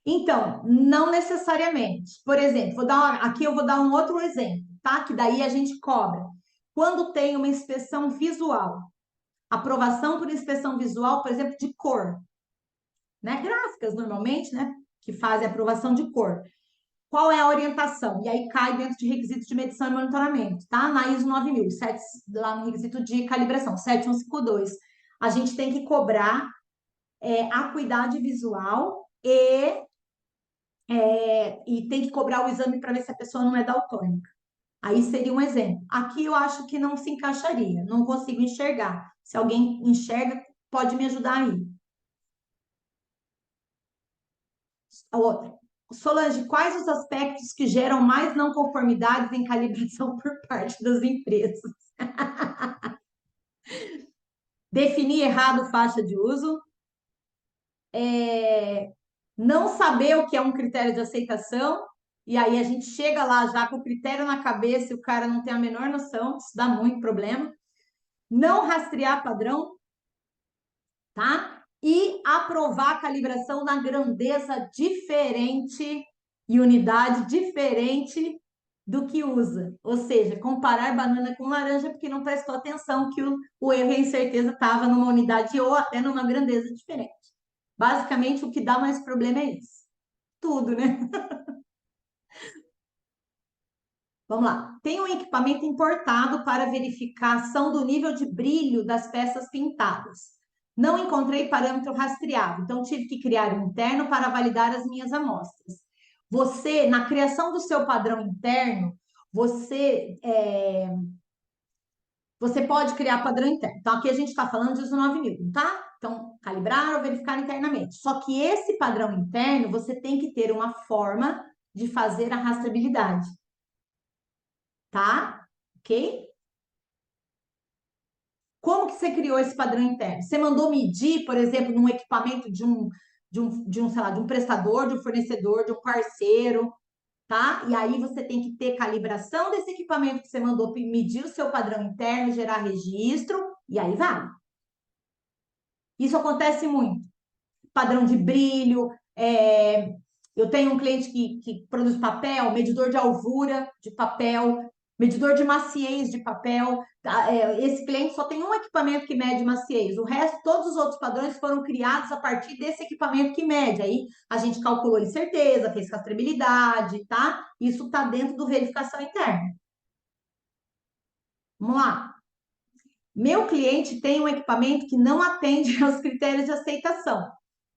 Então, não necessariamente. Por exemplo, aqui eu vou dar um outro exemplo, tá? Que daí a gente cobra. Quando tem uma inspeção visual, aprovação por inspeção visual, por exemplo, de cor, né? Gráficas, normalmente, né? Que fazem aprovação de cor. Qual é a orientação? E aí cai dentro de requisitos de medição e monitoramento, tá? Na ISO 9000, lá no requisito de calibração, 7152. A gente tem que cobrar acuidade visual e tem que cobrar o exame para ver se a pessoa não é daltônica. Aí seria um exemplo. Aqui eu acho que não se encaixaria, não consigo enxergar. Se alguém enxerga, pode me ajudar aí. A outra. Solange, quais os aspectos que geram mais não conformidades em calibração por parte das empresas? Definir errado faixa de uso, não saber o que é um critério de aceitação, e aí a gente chega lá já com o critério na cabeça e o cara não tem a menor noção, isso dá muito problema. Não rastrear padrão, tá? E aprovar a calibração na grandeza diferente e unidade diferente do que usa. Ou seja, comparar banana com laranja porque não prestou atenção que o erro e a incerteza estava numa unidade ou até numa grandeza diferente. Basicamente, o que dá mais problema é isso. Tudo, né? Vamos lá. Tem um equipamento importado para verificação do nível de brilho das peças pintadas. Não encontrei parâmetro rastreado, então tive que criar um interno para validar as minhas amostras. Você, na criação do seu padrão interno, você pode criar padrão interno. Então, aqui a gente está falando de ISO 9000, tá? Então, calibrar ou verificar internamente. Só que esse padrão interno, você tem que ter uma forma de fazer a rastreabilidade. Tá? Ok? Como que você criou esse padrão interno? Você mandou medir, por exemplo, num equipamento sei lá, de um prestador, de um fornecedor, de um parceiro, tá? E aí você tem que ter calibração desse equipamento que você mandou medir o seu padrão interno, gerar registro, e aí vai. Isso acontece muito. Padrão de brilho, eu tenho um cliente que produz papel, medidor de alvura de papel, medidor de maciez de papel. Tá? Esse cliente só tem um equipamento que mede maciez. O resto, todos os outros padrões foram criados a partir desse equipamento que mede. Aí a gente calculou incerteza, fez rastreabilidade, tá? Isso está dentro do verificação interna. Vamos lá. Meu cliente tem um equipamento que não atende aos critérios de aceitação.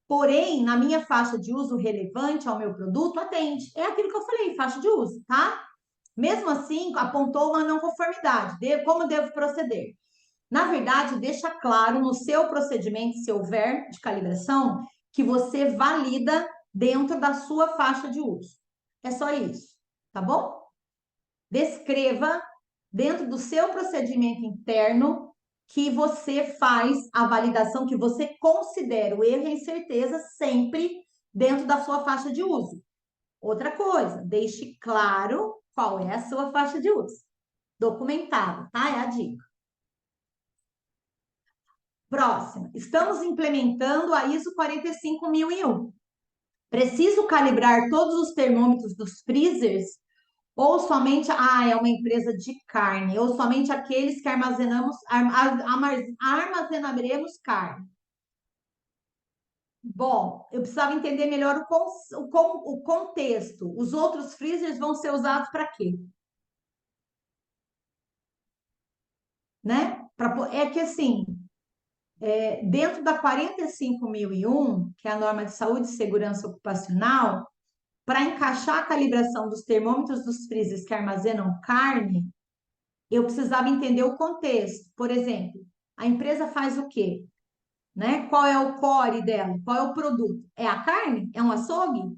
Porém, na minha faixa de uso relevante ao meu produto, atende. É aquilo que eu falei, faixa de uso, tá? Mesmo assim, apontou uma não conformidade. Como devo proceder? Na verdade, deixa claro no seu procedimento, se houver de calibração, que você valida dentro da sua faixa de uso. É só isso, tá bom? Descreva dentro do seu procedimento interno que você faz a validação, que você considera o erro e a incerteza sempre dentro da sua faixa de uso. Outra coisa, deixe claro qual é a sua faixa de uso. Documentado, tá? É a dica. Próxima. Estamos implementando a ISO 45001. Preciso calibrar todos os termômetros dos freezers ou somente, é uma empresa de carne, ou somente aqueles que armazenaremos carne. Bom, eu precisava entender melhor o contexto. Os outros freezers vão ser usados para quê? Né? É que assim, dentro da 45001, que é a norma de saúde e segurança ocupacional, para encaixar a calibração dos termômetros dos freezers que armazenam carne, eu precisava entender o contexto. Por exemplo, a empresa faz o quê? Né? Qual é o core dela? Qual é o produto? É a carne? É um açougue?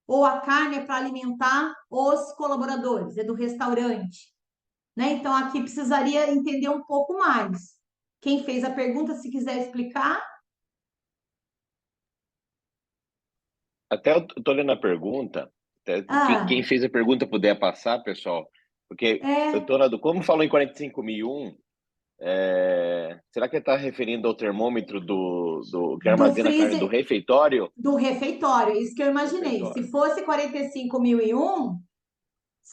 Ou a carne é para alimentar os colaboradores? É do restaurante? Né? Então, aqui precisaria entender um pouco mais. Quem fez a pergunta, se quiser explicar. Até eu estou lendo a pergunta, quem fez a pergunta puder passar, pessoal, porque eu estou na do como falou em 45001, será que ele está referindo ao termômetro que armazena a carne do refeitório? Do refeitório, isso que eu imaginei. Se fosse 45001,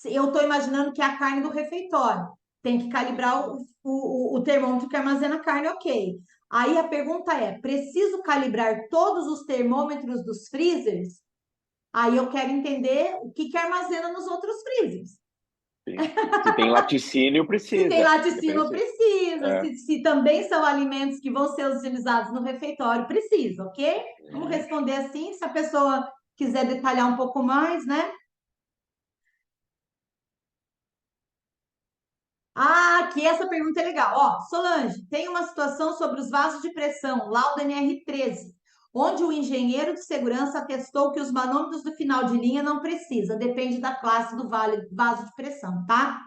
eu estou imaginando que é a carne do refeitório. Tem que calibrar o termômetro que armazena a carne, ok. Aí a pergunta é: preciso calibrar todos os termômetros dos freezers? Aí eu quero entender o que armazena nos outros freezers. Sim. Se tem laticínio, precisa. Se tem laticínio, precisa. Se também são alimentos que vão ser utilizados no refeitório, precisa, ok? Vamos responder assim, se a pessoa quiser detalhar um pouco mais, né? Aqui essa pergunta é legal. Ó, Solange, tem uma situação sobre os vasos de pressão, laudo NR13, onde o engenheiro de segurança atestou que os manômetros do final de linha não precisa, depende da classe do vaso de pressão, tá?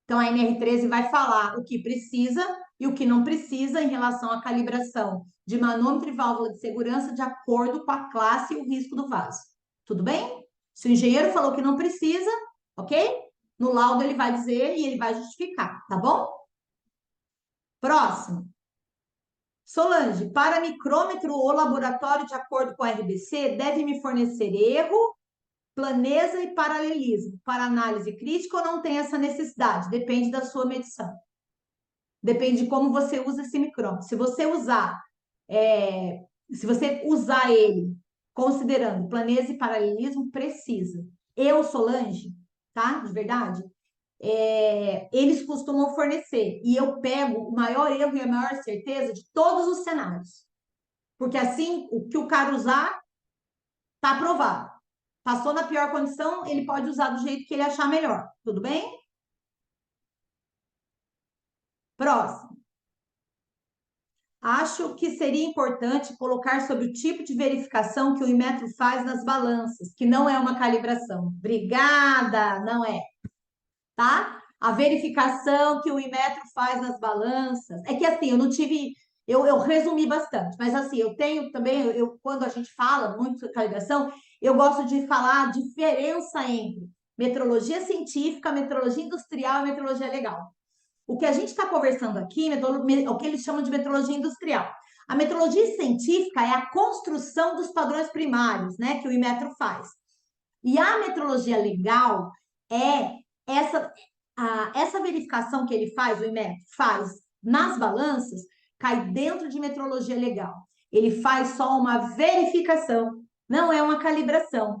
Então, a NR13 vai falar o que precisa e o que não precisa em relação à calibração de manômetro e válvula de segurança de acordo com a classe e o risco do vaso. Tudo bem? Se o engenheiro falou que não precisa, ok? No laudo ele vai dizer e ele vai justificar, tá bom? Próximo. Solange, para micrômetro ou laboratório de acordo com a RBC, deve me fornecer erro, planeza e paralelismo para análise crítica ou não tem essa necessidade? Depende da sua medição. Depende de como você usa esse micrômetro. Se você usar ele considerando planeza e paralelismo, precisa. Eu, Solange, tá? De verdade, eles costumam fornecer. E eu pego o maior erro e a maior certeza de todos os cenários. Porque assim, o que o cara usar, tá aprovado. Passou na pior condição, ele pode usar do jeito que ele achar melhor. Tudo bem? Próximo. Acho que seria importante colocar sobre o tipo de verificação que o Inmetro faz nas balanças, que não é uma calibração. Obrigada, não é. Tá? a verificação que o Inmetro faz nas balanças. É que assim, eu não tive, eu resumi bastante, mas assim, eu tenho também, quando a gente fala muito sobre calibração, eu gosto de falar a diferença entre metrologia científica, metrologia industrial e metrologia legal. O que a gente está conversando aqui, o que eles chamam de metrologia industrial. A metrologia científica é a construção dos padrões primários, né, que o Inmetro faz. E a metrologia legal é essa verificação que ele faz, o Inmetro faz nas balanças, cai dentro de metrologia legal. Ele faz só uma verificação, não é uma calibração.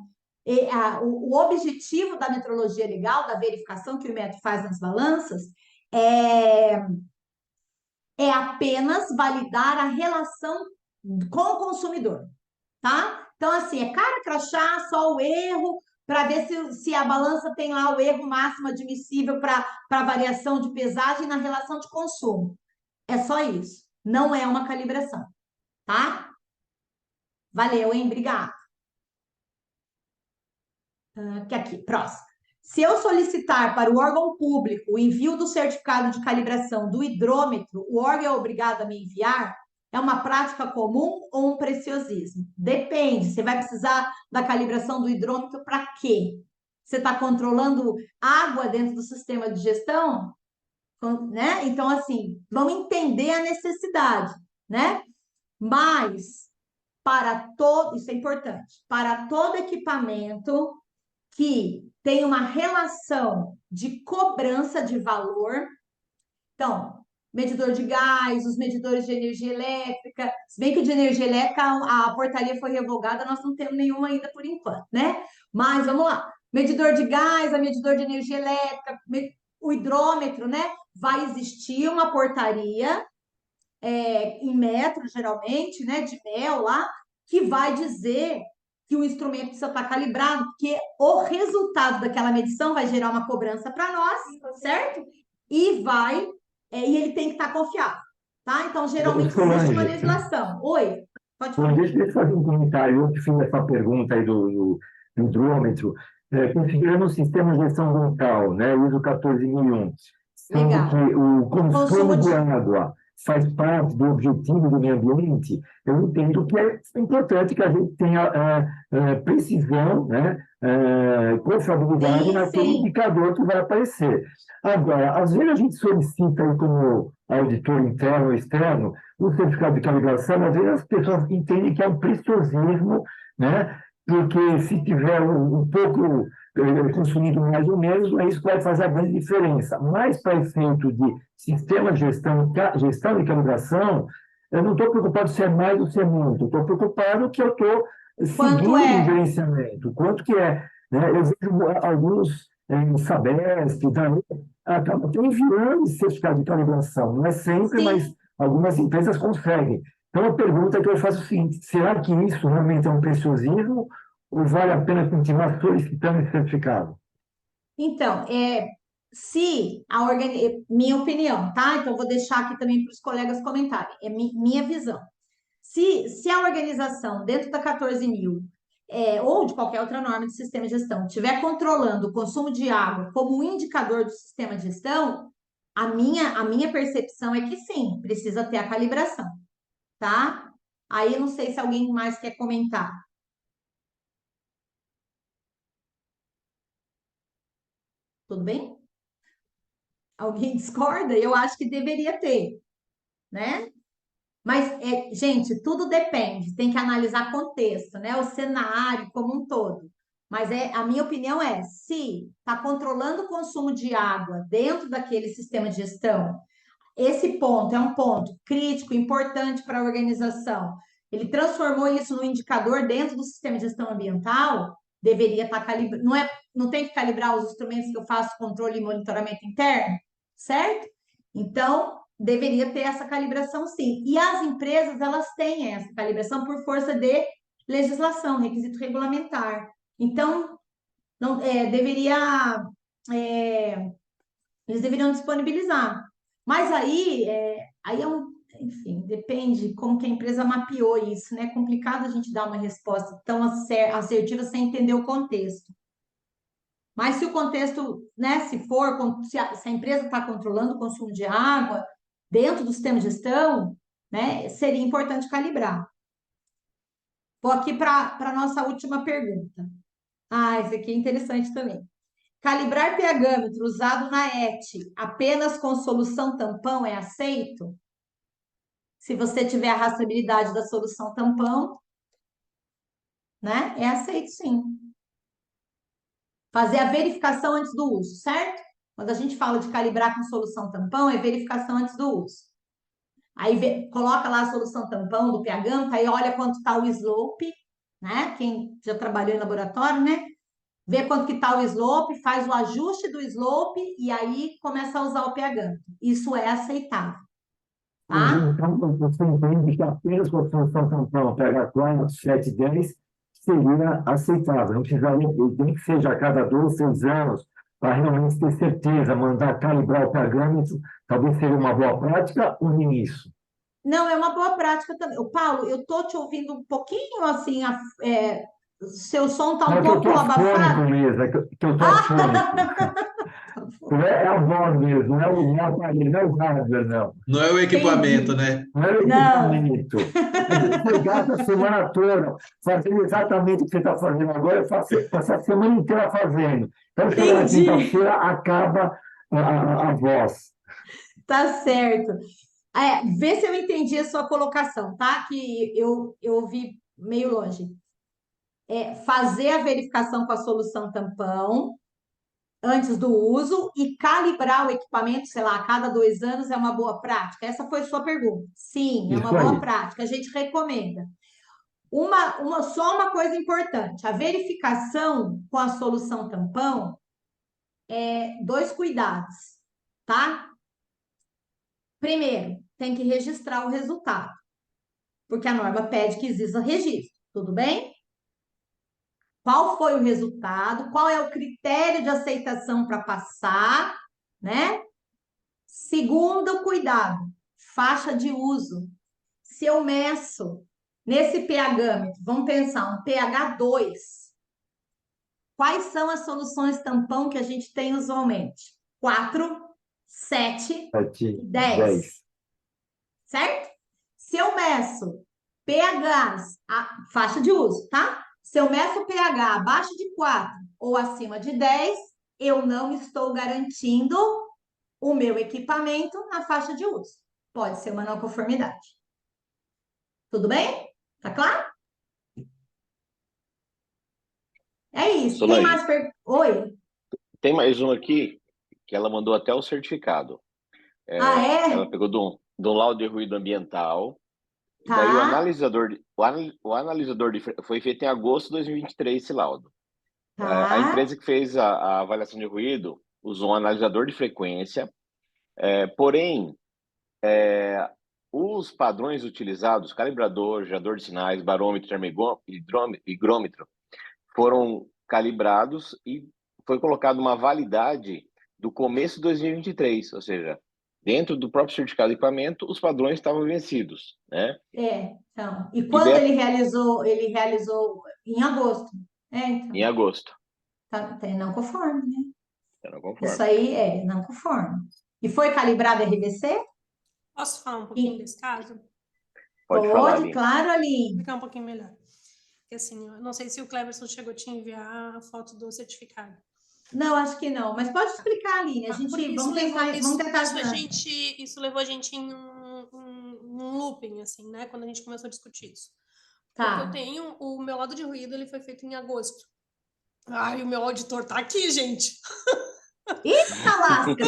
O objetivo da metrologia legal, da verificação que o Inmetro faz nas balanças, é, é apenas validar a relação com o consumidor, tá? Então, assim, é cara crachá, só o erro, para ver se a balança tem lá o erro máximo admissível para variação de pesagem na relação de consumo. É só isso. Não é uma calibração, tá? Valeu, hein? Obrigada. Aqui, próximo. Se eu solicitar para o órgão público o envio do certificado de calibração do hidrômetro, o órgão é obrigado a me enviar? É uma prática comum ou um preciosismo? Depende. Você vai precisar da calibração do hidrômetro para quê? Você está controlando água dentro do sistema de gestão? Né? Então, assim, vamos entender a necessidade, né? Mas, para todo, isso é importante, para todo equipamento que tem uma relação de cobrança de valor. Então, medidor de gás, os medidores de energia elétrica, se bem que de energia elétrica a portaria foi revogada, nós não temos nenhuma ainda por enquanto, né? Mas vamos lá. Medidor de gás, a medidor de energia elétrica, o hidrômetro, né? Vai existir uma portaria em metro, geralmente, né? De mel lá, que vai dizer que o instrumento precisa estar calibrado, porque o resultado daquela medição vai gerar uma cobrança para nós, certo? E e ele tem que estar confiável, tá? Então, geralmente existe uma legislação. Oi, pode falar. Deixa eu fazer um comentário. Eu que fiz essa pergunta aí do hidrômetro. Considerando o sistema de gestão ambiental, né, ISO 14001, sendo que o consumo de água faz parte do objetivo do meio ambiente, eu entendo que é importante que a gente tenha precisão, né, confiabilidade naquele indicador que vai aparecer. Agora, às vezes a gente solicita aí como auditor interno ou externo o certificado de calibração, às vezes as pessoas entendem que é um preciosismo, né, porque se tiver um pouco consumido mais ou menos, isso vai fazer a grande diferença. Mas para efeito de sistema de gestão e calibração, eu não estou preocupado se é mais ou se é muito, estou preocupado que eu estou seguindo o gerenciamento. Quanto que é? Né? Eu vejo alguns Sabesp, acabam enviando esse certificado de calibração. Não é sempre, mas algumas empresas conseguem. Então, a pergunta que eu faço é o seguinte: será que isso realmente é um preciosismo ou vale a pena continuar solicitando esse certificado? Então, minha opinião, tá? Então, vou deixar aqui também para os colegas comentarem. É minha visão. Se a organização, dentro da 14.000, ou de qualquer outra norma de sistema de gestão, estiver controlando o consumo de água como um indicador do sistema de gestão, a minha percepção é que sim, precisa ter a calibração, tá? Aí eu não sei se alguém mais quer comentar. Tudo bem? Alguém discorda? Eu acho que deveria ter, né? Mas, gente, tudo depende, tem que analisar contexto, né? O cenário como um todo. Mas a minha opinião se está controlando o consumo de água dentro daquele sistema de gestão, esse ponto é um ponto crítico, importante para a organização. Ele transformou isso no indicador dentro do sistema de gestão ambiental, deveria estar calibrado. Não tem que calibrar os instrumentos que eu faço controle e monitoramento interno, certo? Então, deveria ter essa calibração, sim. E as empresas, elas têm essa calibração por força de legislação, requisito regulamentar. Então, não, eles deveriam disponibilizar. Mas aí enfim, depende como que a empresa mapeou isso, né? É complicado a gente dar uma resposta tão assertiva sem entender o contexto. Mas se o contexto, né, se a empresa está controlando o consumo de água dentro do sistema de gestão, né, seria importante calibrar. Vou aqui para a nossa última pergunta. Esse aqui é interessante também. Calibrar pH-metro usado na ET apenas com solução tampão é aceito? Se você tiver a rastreabilidade da solução tampão, né, é aceito sim. Fazer a verificação antes do uso, certo? Quando a gente fala de calibrar com solução tampão, é verificação antes do uso. Aí coloca lá a solução tampão do pH, aí olha quanto está o slope, né? Quem já trabalhou em laboratório, né? Vê quanto que está o slope, faz o ajuste do slope e aí começa a usar o pH. Isso é aceitável. Tá? Então, você entende que apenas com a solução tampão pH 4, 7, 10 seria aceitável. Não precisaria, tem que seja a cada 2, 3 anos, para realmente ter certeza, mandar calibrar o pH-metro, talvez seja uma boa prática ou nem isso? Não, é uma boa prática também. O Paulo, eu tô te ouvindo um pouquinho assim, seu som está um pouco abafado. Mesmo, é que eu estou afônico. É a voz mesmo, não é o aparelho, não é o hardware, não. Não é o equipamento, né? Não é o equipamento. Você gasta a semana toda fazendo exatamente o que você está fazendo agora, eu passo a semana inteira fazendo. Então, chega na quinta-feira, acaba a voz. Tá certo. Vê se eu entendi a sua colocação, tá? Que eu ouvi meio longe. Fazer a verificação com a solução tampão antes do uso e calibrar o equipamento, sei lá, a cada 2 anos é uma boa prática? Essa foi sua pergunta. Sim, é uma boa prática. A gente recomenda. Só uma coisa importante: a verificação com a solução tampão 2 cuidados, tá? Primeiro, tem que registrar o resultado, porque a norma pede que exista registro, tudo bem? Qual foi o resultado? Qual é o critério de aceitação para passar, né? Segundo cuidado, faixa de uso. Se eu meço nesse pH-metro, vamos pensar, um pH 2, quais são as soluções tampão que a gente tem usualmente? 4, 7, 10. Certo? Se eu meço pHs, a faixa de uso, tá? Se eu meço o pH abaixo de 4 ou acima de 10, eu não estou garantindo o meu equipamento na faixa de uso. Pode ser uma não conformidade. Tudo bem? Tá claro? É isso. Solange, tem mais Oi? Tem mais um aqui que ela mandou até o certificado. Ela pegou do laudo de ruído ambiental. Tá. Daí o analisador foi feito em agosto de 2023, esse laudo. Tá. A empresa que fez a avaliação de ruído usou um analisador de frequência, porém, os padrões utilizados, calibrador, gerador de sinais, barômetro, higrômetro, foram calibrados e foi colocada uma validade do começo de 2023, ou seja, dentro do próprio certificado de equipamento, os padrões estavam vencidos, né? Então. E quando ele realizou em agosto. Então. Em agosto. Tá não conforme, né? Não conforme. Isso aí não conforme. E foi calibrado RVC? Posso falar um pouquinho desse caso? Pode falar, Aline. Claro, Aline. Ficar um pouquinho melhor. Porque assim, eu não sei se o Cleverson chegou a te enviar a foto do certificado. Não, acho que não. Mas pode explicar, Aline. Isso levou a gente em um looping, assim, né? Quando a gente começou a discutir isso. Tá. Porque eu tenho o meu laudo de ruído, ele foi feito em agosto. Ai, o meu auditor tá aqui, gente. Eita, lasca!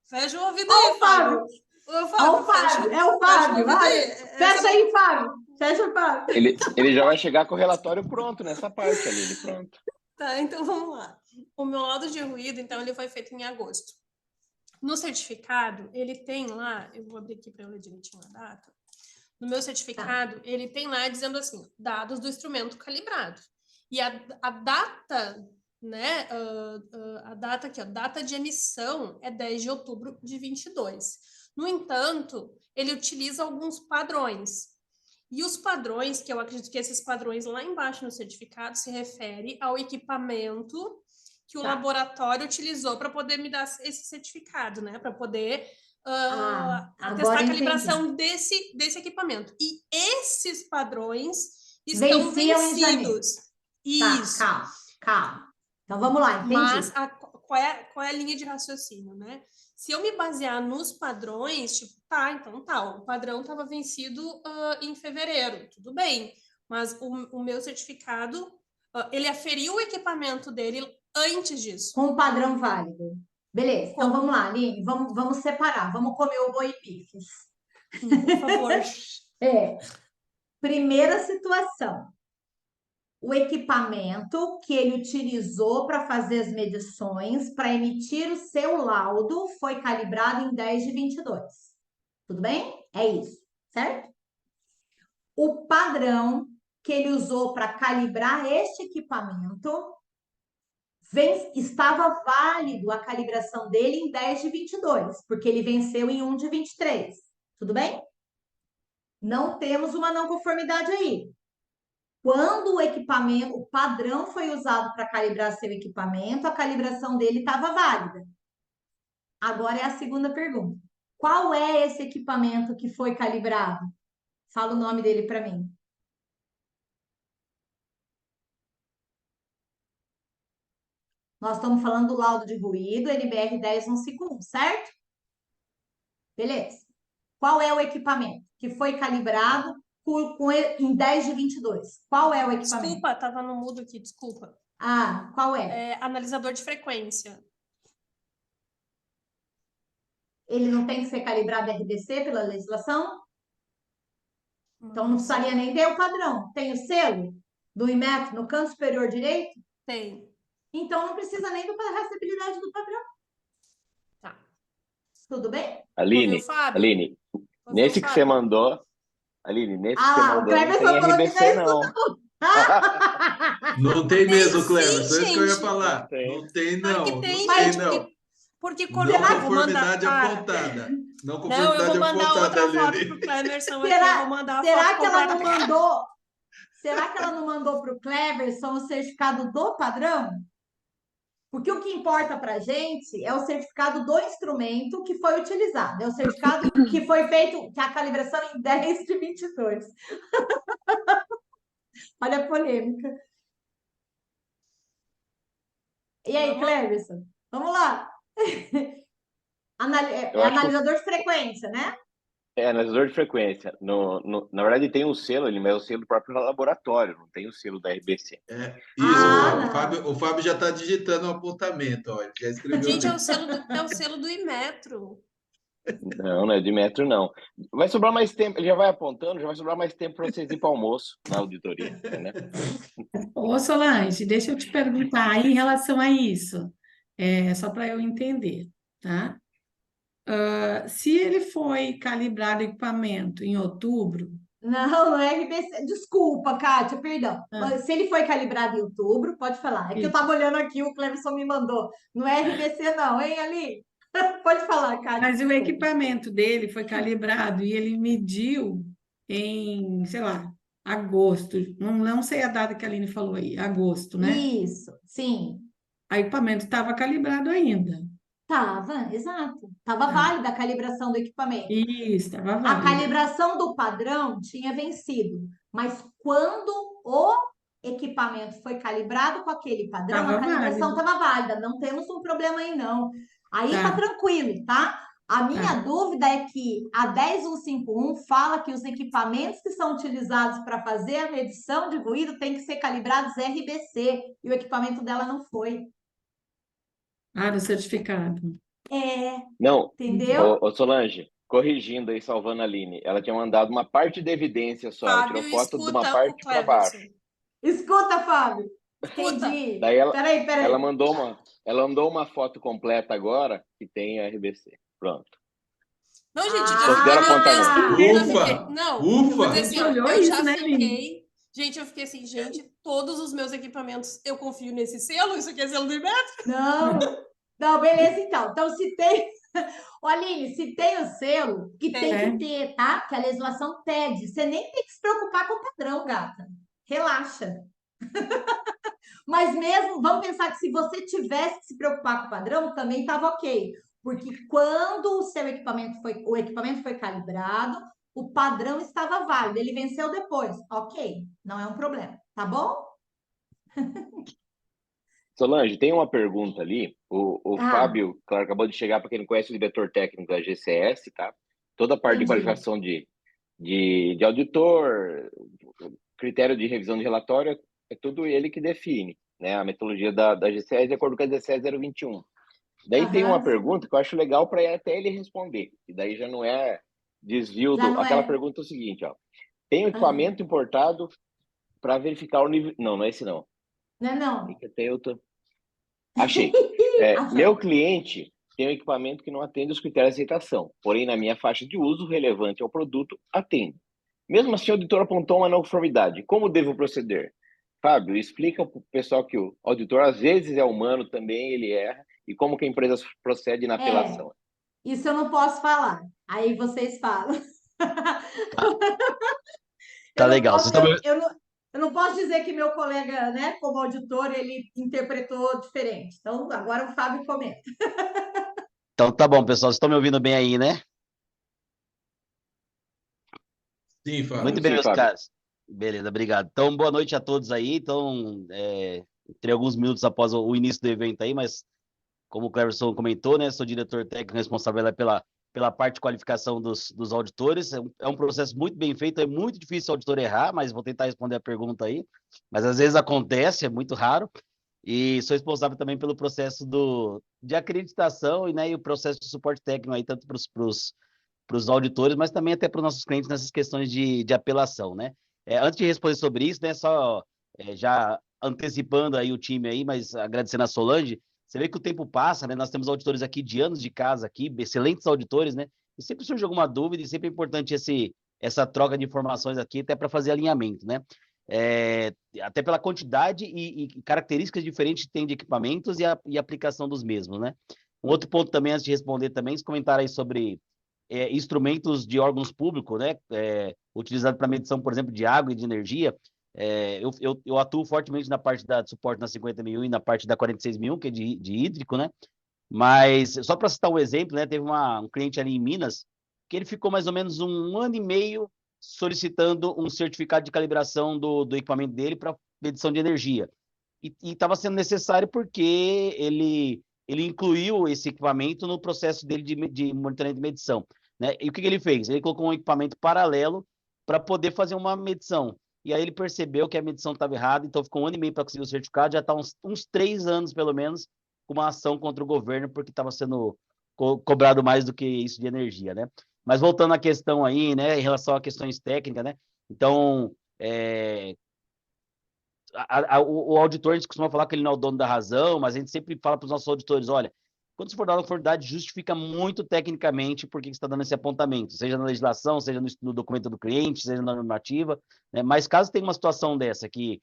Fecha o ouvido aí, Fábio. É o Fábio. Fecha aí, Fábio. Fecha o Fábio. Ele já vai chegar com o relatório pronto nessa parte, Aline, pronto. Tá, então vamos lá. O meu laudo de ruído, então, ele foi feito em agosto. No certificado, ele tem lá, eu vou abrir aqui para eu ler direitinho a data. No meu certificado, ele tem lá dizendo assim, dados do instrumento calibrado. E a data, né, a data aqui, a data de emissão é 10 de outubro de 22. No entanto, ele utiliza alguns padrões. E os padrões, que eu acredito que esses padrões lá embaixo no certificado se refere ao equipamento que o laboratório utilizou para poder me dar esse certificado, né? Para poder atestar a calibração desse equipamento. E esses padrões estão vencidos. Isso. Tá, calma. Então, vamos lá, entendi. Mas qual é a linha de raciocínio, né? Se eu me basear nos padrões, tipo, o padrão estava vencido em fevereiro, tudo bem. Mas o meu certificado, ele aferiu o equipamento dele antes disso. Com o padrão válido. Beleza, então vamos lá, Aline, vamos separar, vamos comer o boi pifes. Por favor. Primeira situação. O equipamento que ele utilizou para fazer as medições, para emitir o seu laudo, foi calibrado em 10/22. Tudo bem? É isso, certo? O padrão que ele usou para calibrar este equipamento estava válido a calibração dele em 10/22, porque ele venceu em 1/23. Tudo bem? Não temos uma não conformidade aí. Quando o padrão foi usado para calibrar seu equipamento, a calibração dele estava válida. Agora é a segunda pergunta. Qual é esse equipamento que foi calibrado? Fala o nome dele para mim. Nós estamos falando do laudo de ruído NBR 10151, certo? Beleza. Qual é o equipamento que foi calibrado em 10/22? Qual é o equipamento? Desculpa, estava no mudo aqui, desculpa. Qual é? Analisador de frequência. Ele não tem que ser calibrado RDC pela legislação? Então não precisaria nem ter o padrão. Tem o selo do Inmetro no canto superior direito? Tem. Então não precisa nem da rastreabilidade do padrão. Tá. Tudo bem? Aline, nesse que você mandou, Aline, nesse que você mandou, não tem RBC, não. Não tem mesmo, Cleverson, é isso que eu ia falar. Não tem, não. Não tem, não. Porque quando não conformidade apontada. Não conformidade eu vou mandar apontada, outra foto pro Cleverson aqui, eu vou mandar a será foto que ela não mandou? Será que ela não mandou para o Cleverson o certificado do padrão? Porque o que importa para a gente é o certificado do instrumento que foi utilizado. É o certificado que foi feito, que a calibração em 10/22. Olha a polêmica. E aí, Cleverson? Vamos lá. Analisador de frequência, né? Analisador de frequência. Na verdade, tem um selo, mas é o selo do próprio laboratório, não tem o selo da RBC. Isso, o Fábio já está digitando o apontamento, ó, ele já escreveu. Gente, é o selo do Inmetro. Não é de metro, não. Vai sobrar mais tempo, ele já vai apontando, já vai sobrar mais tempo para vocês ir para o almoço na auditoria, né? Ô, Solange, deixa eu te perguntar aí em relação a isso, só para eu entender, tá? Se ele foi calibrado o equipamento em outubro... Não é RBC. Desculpa, Kátia, perdão. Se ele foi calibrado em outubro, pode falar. É que eu estava olhando aqui, o Cleverson me mandou. Não é RBC não, hein, Ali? Pode falar, Kátia. Mas o equipamento dele foi calibrado e ele mediu em, sei lá, agosto. Não sei a data que a Aline falou aí, agosto, né? Isso, sim. O equipamento estava calibrado ainda. Estava, exato. Estava válida a calibração do equipamento. Isso, estava válida. A calibração do padrão tinha vencido, mas quando o equipamento foi calibrado com aquele padrão, a calibração estava válida. Não temos um problema aí, não. Aí tá tranquilo, tá? A minha dúvida é que a 10151 fala que os equipamentos que são utilizados para fazer a medição de ruído têm que ser calibrados RBC, e o equipamento dela não foi. No certificado. Não, entendeu? Solange, corrigindo aí, salvando a Aline, ela tinha mandado uma parte de evidência só, ela tirou foto de uma parte para baixo. Escuta, Fábio. Entendi. Daí peraí. Ela mandou uma foto completa agora que tem a RBC. Pronto. Não, gente, eu fiquei assim, todos os meus equipamentos, eu confio nesse selo? Isso aqui é selo do Inmetro? Não. Não, beleza, então. Então, se tem. Ô, Aline, se tem o selo, que tem que ter, tá? Que a legislação pede. Você nem tem que se preocupar com o padrão, gata. Relaxa. Mas mesmo, vamos pensar que se você tivesse que se preocupar com o padrão, também estava ok. Porque quando o equipamento foi calibrado, o padrão estava válido. Ele venceu depois. Ok, não é um problema, tá bom? Solange, tem uma pergunta ali. O Fábio, claro, acabou de chegar, para quem não conhece, o diretor técnico da GCS, tá? Toda a parte de qualificação de auditor, critério de revisão de relatório, é tudo ele que define, né? A metodologia da GCS de acordo com a 17021. Daí tem uma pergunta que eu acho legal para até ele responder, e daí já não é desvio do... Aquela pergunta é o seguinte, ó. Tem um equipamento importado para verificar o nível... Não, não é esse não. Não. Achei. Meu cliente tem um equipamento que não atende os critérios de aceitação, porém, na minha faixa de uso relevante ao produto, atende. Mesmo assim, o auditor apontou uma não conformidade. Como devo proceder? Fábio, explica para o pessoal que o auditor, às vezes, é humano também, ele erra, e como que a empresa procede na apelação. Isso eu não posso falar. Aí vocês falam. Tá legal. Eu não posso dizer que meu colega, né, como auditor, ele interpretou diferente. Então, agora o Fábio comenta. Então, tá bom, pessoal. Vocês estão me ouvindo bem aí, né? Sim, Fábio. Muito bem, meus caras. Beleza, obrigado. Então, boa noite a todos aí. Então, entrei alguns minutos após o início do evento aí, mas como o Cleverson comentou, né, sou diretor técnico responsável pela parte de qualificação dos auditores. É um processo muito bem feito, é muito difícil o auditor errar, mas vou tentar responder a pergunta aí. Mas às vezes acontece, é muito raro. E sou responsável também pelo processo de acreditação e o processo de suporte técnico aí, tanto para os auditores, mas também até para os nossos clientes nessas questões de apelação, né? Antes de responder sobre isso, né, já antecipando aí o time aí, mas agradecendo a Solange, você vê que o tempo passa, né? Nós temos auditores aqui de anos de casa aqui, excelentes auditores, né? E sempre surge alguma dúvida e sempre é importante essa troca de informações aqui, até para fazer alinhamento, né? Até pela quantidade e características diferentes que tem de equipamentos e aplicação dos mesmos, né? Um outro ponto também, antes de responder também, se comentar aí sobre instrumentos de órgãos públicos, né? Utilizado para medição, por exemplo, de água e de energia. Eu atuo fortemente na parte de suporte na 50.001 e na parte da 46.001, que é de hídrico, né? Mas, só para citar um exemplo, né? Teve um cliente ali em Minas que ele ficou mais ou menos um ano e meio solicitando um certificado de calibração do equipamento dele para medição de energia. E estava sendo necessário porque ele incluiu esse equipamento no processo dele de monitoramento de medição, né? E o que ele fez? Ele colocou um equipamento paralelo para poder fazer uma medição. E aí ele percebeu que a medição estava errada, então ficou um ano e meio para conseguir o certificado, já está uns 3 anos, pelo menos, com uma ação contra o governo, porque estava sendo cobrado mais do que isso de energia, né? Mas voltando à questão aí, né, em relação a questões técnicas, né? Então, o auditor, a gente costuma falar que ele não é o dono da razão, mas a gente sempre fala para os nossos auditores, olha, quando você for dar uma conformidade, justifica muito tecnicamente por que você está dando esse apontamento, seja na legislação, seja no documento do cliente, seja na normativa, né? Mas caso tenha uma situação dessa que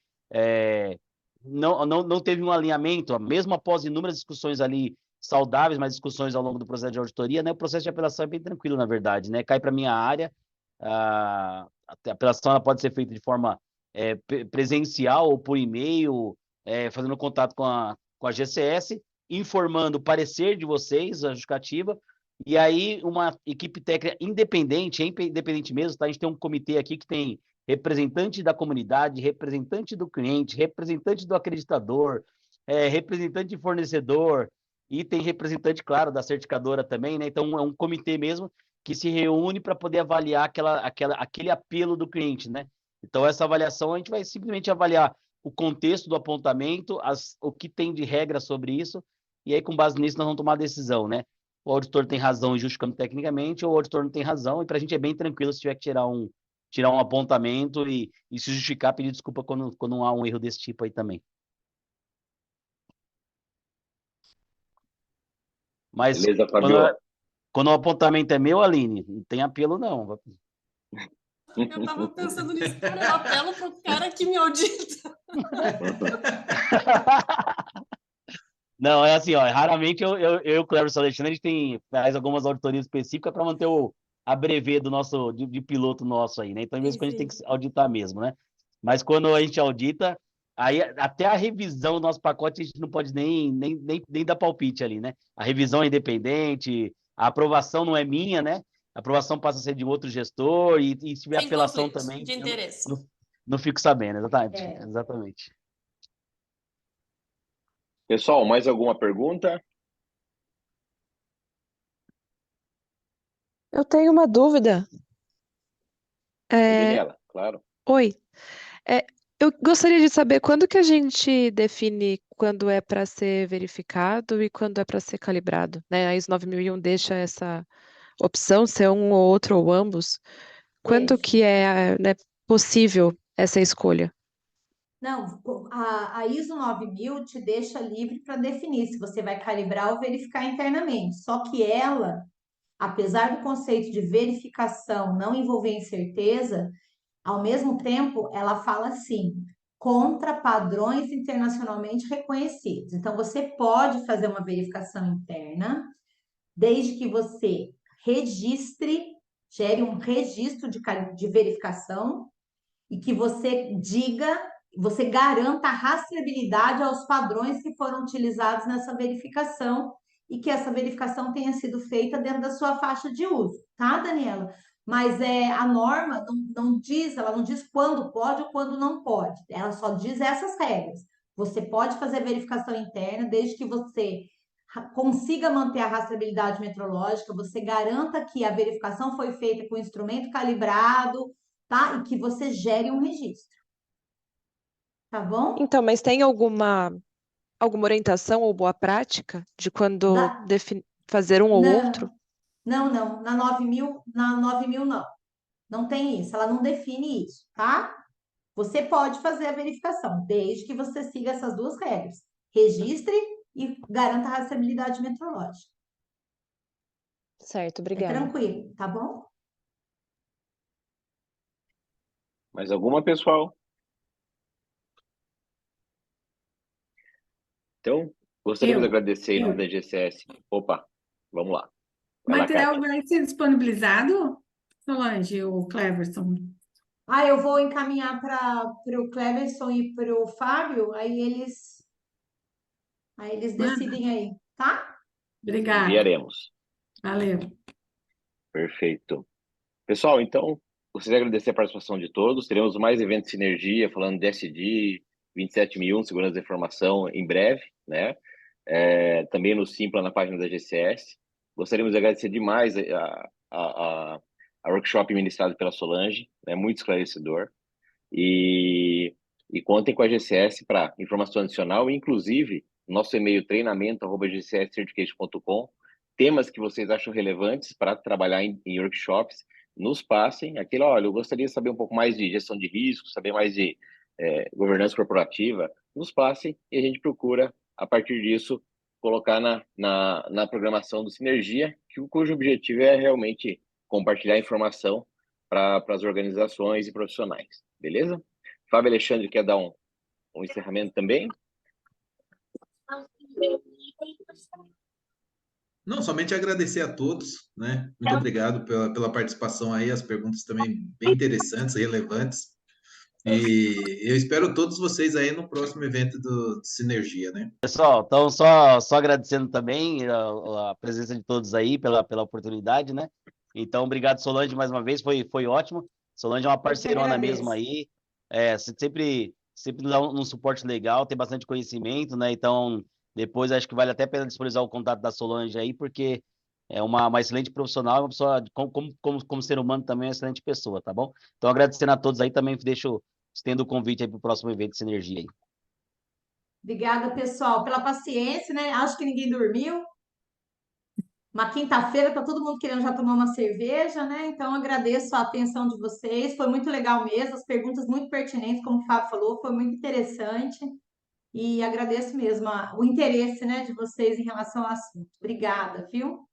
não teve um alinhamento, mesmo após inúmeras discussões ali saudáveis, mas discussões ao longo do processo de auditoria, né? O processo de apelação é bem tranquilo, na verdade, né? Cai para a minha área, a apelação ela pode ser feita de forma presencial ou por e-mail, fazendo contato com a GCS, informando o parecer de vocês, a justificativa, e aí uma equipe técnica independente, independente mesmo, tá? A gente tem um comitê aqui que tem representante da comunidade, representante do cliente, representante do acreditador, representante de fornecedor, e tem representante, claro, da certificadora também, né? Então é um comitê mesmo que se reúne para poder avaliar aquele apelo do cliente, né? Então, essa avaliação, a gente vai simplesmente avaliar o contexto do apontamento, o que tem de regra sobre isso, e aí, com base nisso, nós vamos tomar a decisão, né? O auditor tem razão em justificando tecnicamente, ou o auditor não tem razão, e para a gente é bem tranquilo se tiver que tirar um apontamento e se justificar, pedir desculpa quando há um erro desse tipo aí também. Mas beleza, Fabio. Quando o apontamento é meu, Aline, não tem apelo, não. Eu tava pensando nisso, cara, eu apelo pro cara que me audita. Não, é assim, ó, raramente eu e o Cleverson Alexandre, a gente faz algumas auditorias específicas para manter a brevê do nosso, de piloto nosso aí, né? Então, de vez em quando a gente tem que auditar mesmo, né? Mas quando a gente audita, aí até a revisão do nosso pacote a gente não pode nem dar palpite ali, né? A revisão é independente, a aprovação não é minha, né? A aprovação passa a ser de outro gestor, e se tiver Sem apelação conflito também, de interesse. não fico sabendo, exatamente. É. Exatamente. Pessoal, mais alguma pergunta? Eu tenho uma dúvida. Daniela, claro. Oi. Eu gostaria de saber quando que a gente define quando é para ser verificado e quando é para ser calibrado, né? A ISO 9001 deixa essa opção, ser um ou outro ou ambos. Quando Deixa. que é, né, possível essa escolha? Não, a ISO 9000 te deixa livre para definir se você vai calibrar ou verificar internamente. Só que ela, apesar do conceito de verificação não envolver incerteza, ao mesmo tempo ela fala assim, contra padrões internacionalmente reconhecidos. Então, você pode fazer uma verificação interna, desde que você registre, gere um registro de verificação e que você garanta a rastreabilidade aos padrões que foram utilizados nessa verificação e que essa verificação tenha sido feita dentro da sua faixa de uso, tá, Daniela? Mas a norma ela não diz quando pode ou quando não pode, ela só diz essas regras. Você pode fazer verificação interna desde que você consiga manter a rastreabilidade metrológica, você garanta que a verificação foi feita com o instrumento calibrado, tá? E que você gere um registro. Tá bom? Então, mas tem alguma orientação ou boa prática de quando fazer um ou outro? Não. Na 9000 não. Não tem isso. Ela não define isso, tá? Você pode fazer a verificação, desde que você siga essas duas regras. Registre e garanta a rastreabilidade metrológica. Certo, É obrigada. tranquilo, tá bom? Mais alguma, pessoal? Então, gostaríamos de agradecer em nome da GCS. Opa, vamos lá. O material vai ser disponibilizado, Solange, o Cleverson? Eu vou encaminhar para o Cleverson e para o Fábio, aí eles decidem aí, tá? Obrigada. Enviaremos. Valeu. Perfeito. Pessoal, então, gostaria de agradecer a participação de todos. Teremos mais eventos de sinergia, falando de SD, 27001, segurança da informação, em breve, né? Também no Simpla, na página da GCS. Gostaríamos de agradecer demais a workshop ministrado pela Solange, né? Muito esclarecedor. E contem com a GCS para informação adicional, inclusive nosso e-mail treinamento@gcscertification.com. Temas que vocês acham relevantes para trabalhar em workshops, nos passem. Olha, eu gostaria de saber um pouco mais de gestão de riscos, saber mais de governança corporativa. Nos passem e a gente procura, a partir disso, colocar na programação do Sinergia, cujo objetivo é realmente compartilhar informação para as organizações e profissionais. Beleza? Fábio Alexandre quer dar um encerramento também? Não, somente agradecer a todos, né? Muito obrigado pela participação aí, as perguntas também bem interessantes, relevantes. E eu espero todos vocês aí no próximo evento do Sinergia, né? Pessoal, então só agradecendo também a presença de todos aí pela oportunidade, né? Então, obrigado, Solange, mais uma vez, foi ótimo. Solange é uma parceirona mesmo aí, sempre dá um suporte legal, tem bastante conhecimento, né? Então, depois acho que vale até a pena disponibilizar o contato da Solange aí, porque é uma excelente profissional, uma pessoa, como ser humano também, é uma excelente pessoa, tá bom? Então, agradecendo a todos aí, também estendo o convite aí para o próximo evento de Sinergia aí. Obrigada, pessoal, pela paciência, né? Acho que ninguém dormiu. Uma quinta-feira, tá todo mundo querendo já tomar uma cerveja, né? Então, agradeço a atenção de vocês. Foi muito legal mesmo, as perguntas muito pertinentes, como o Fábio falou, foi muito interessante. E agradeço mesmo o interesse, né, de vocês em relação ao assunto. Obrigada, viu?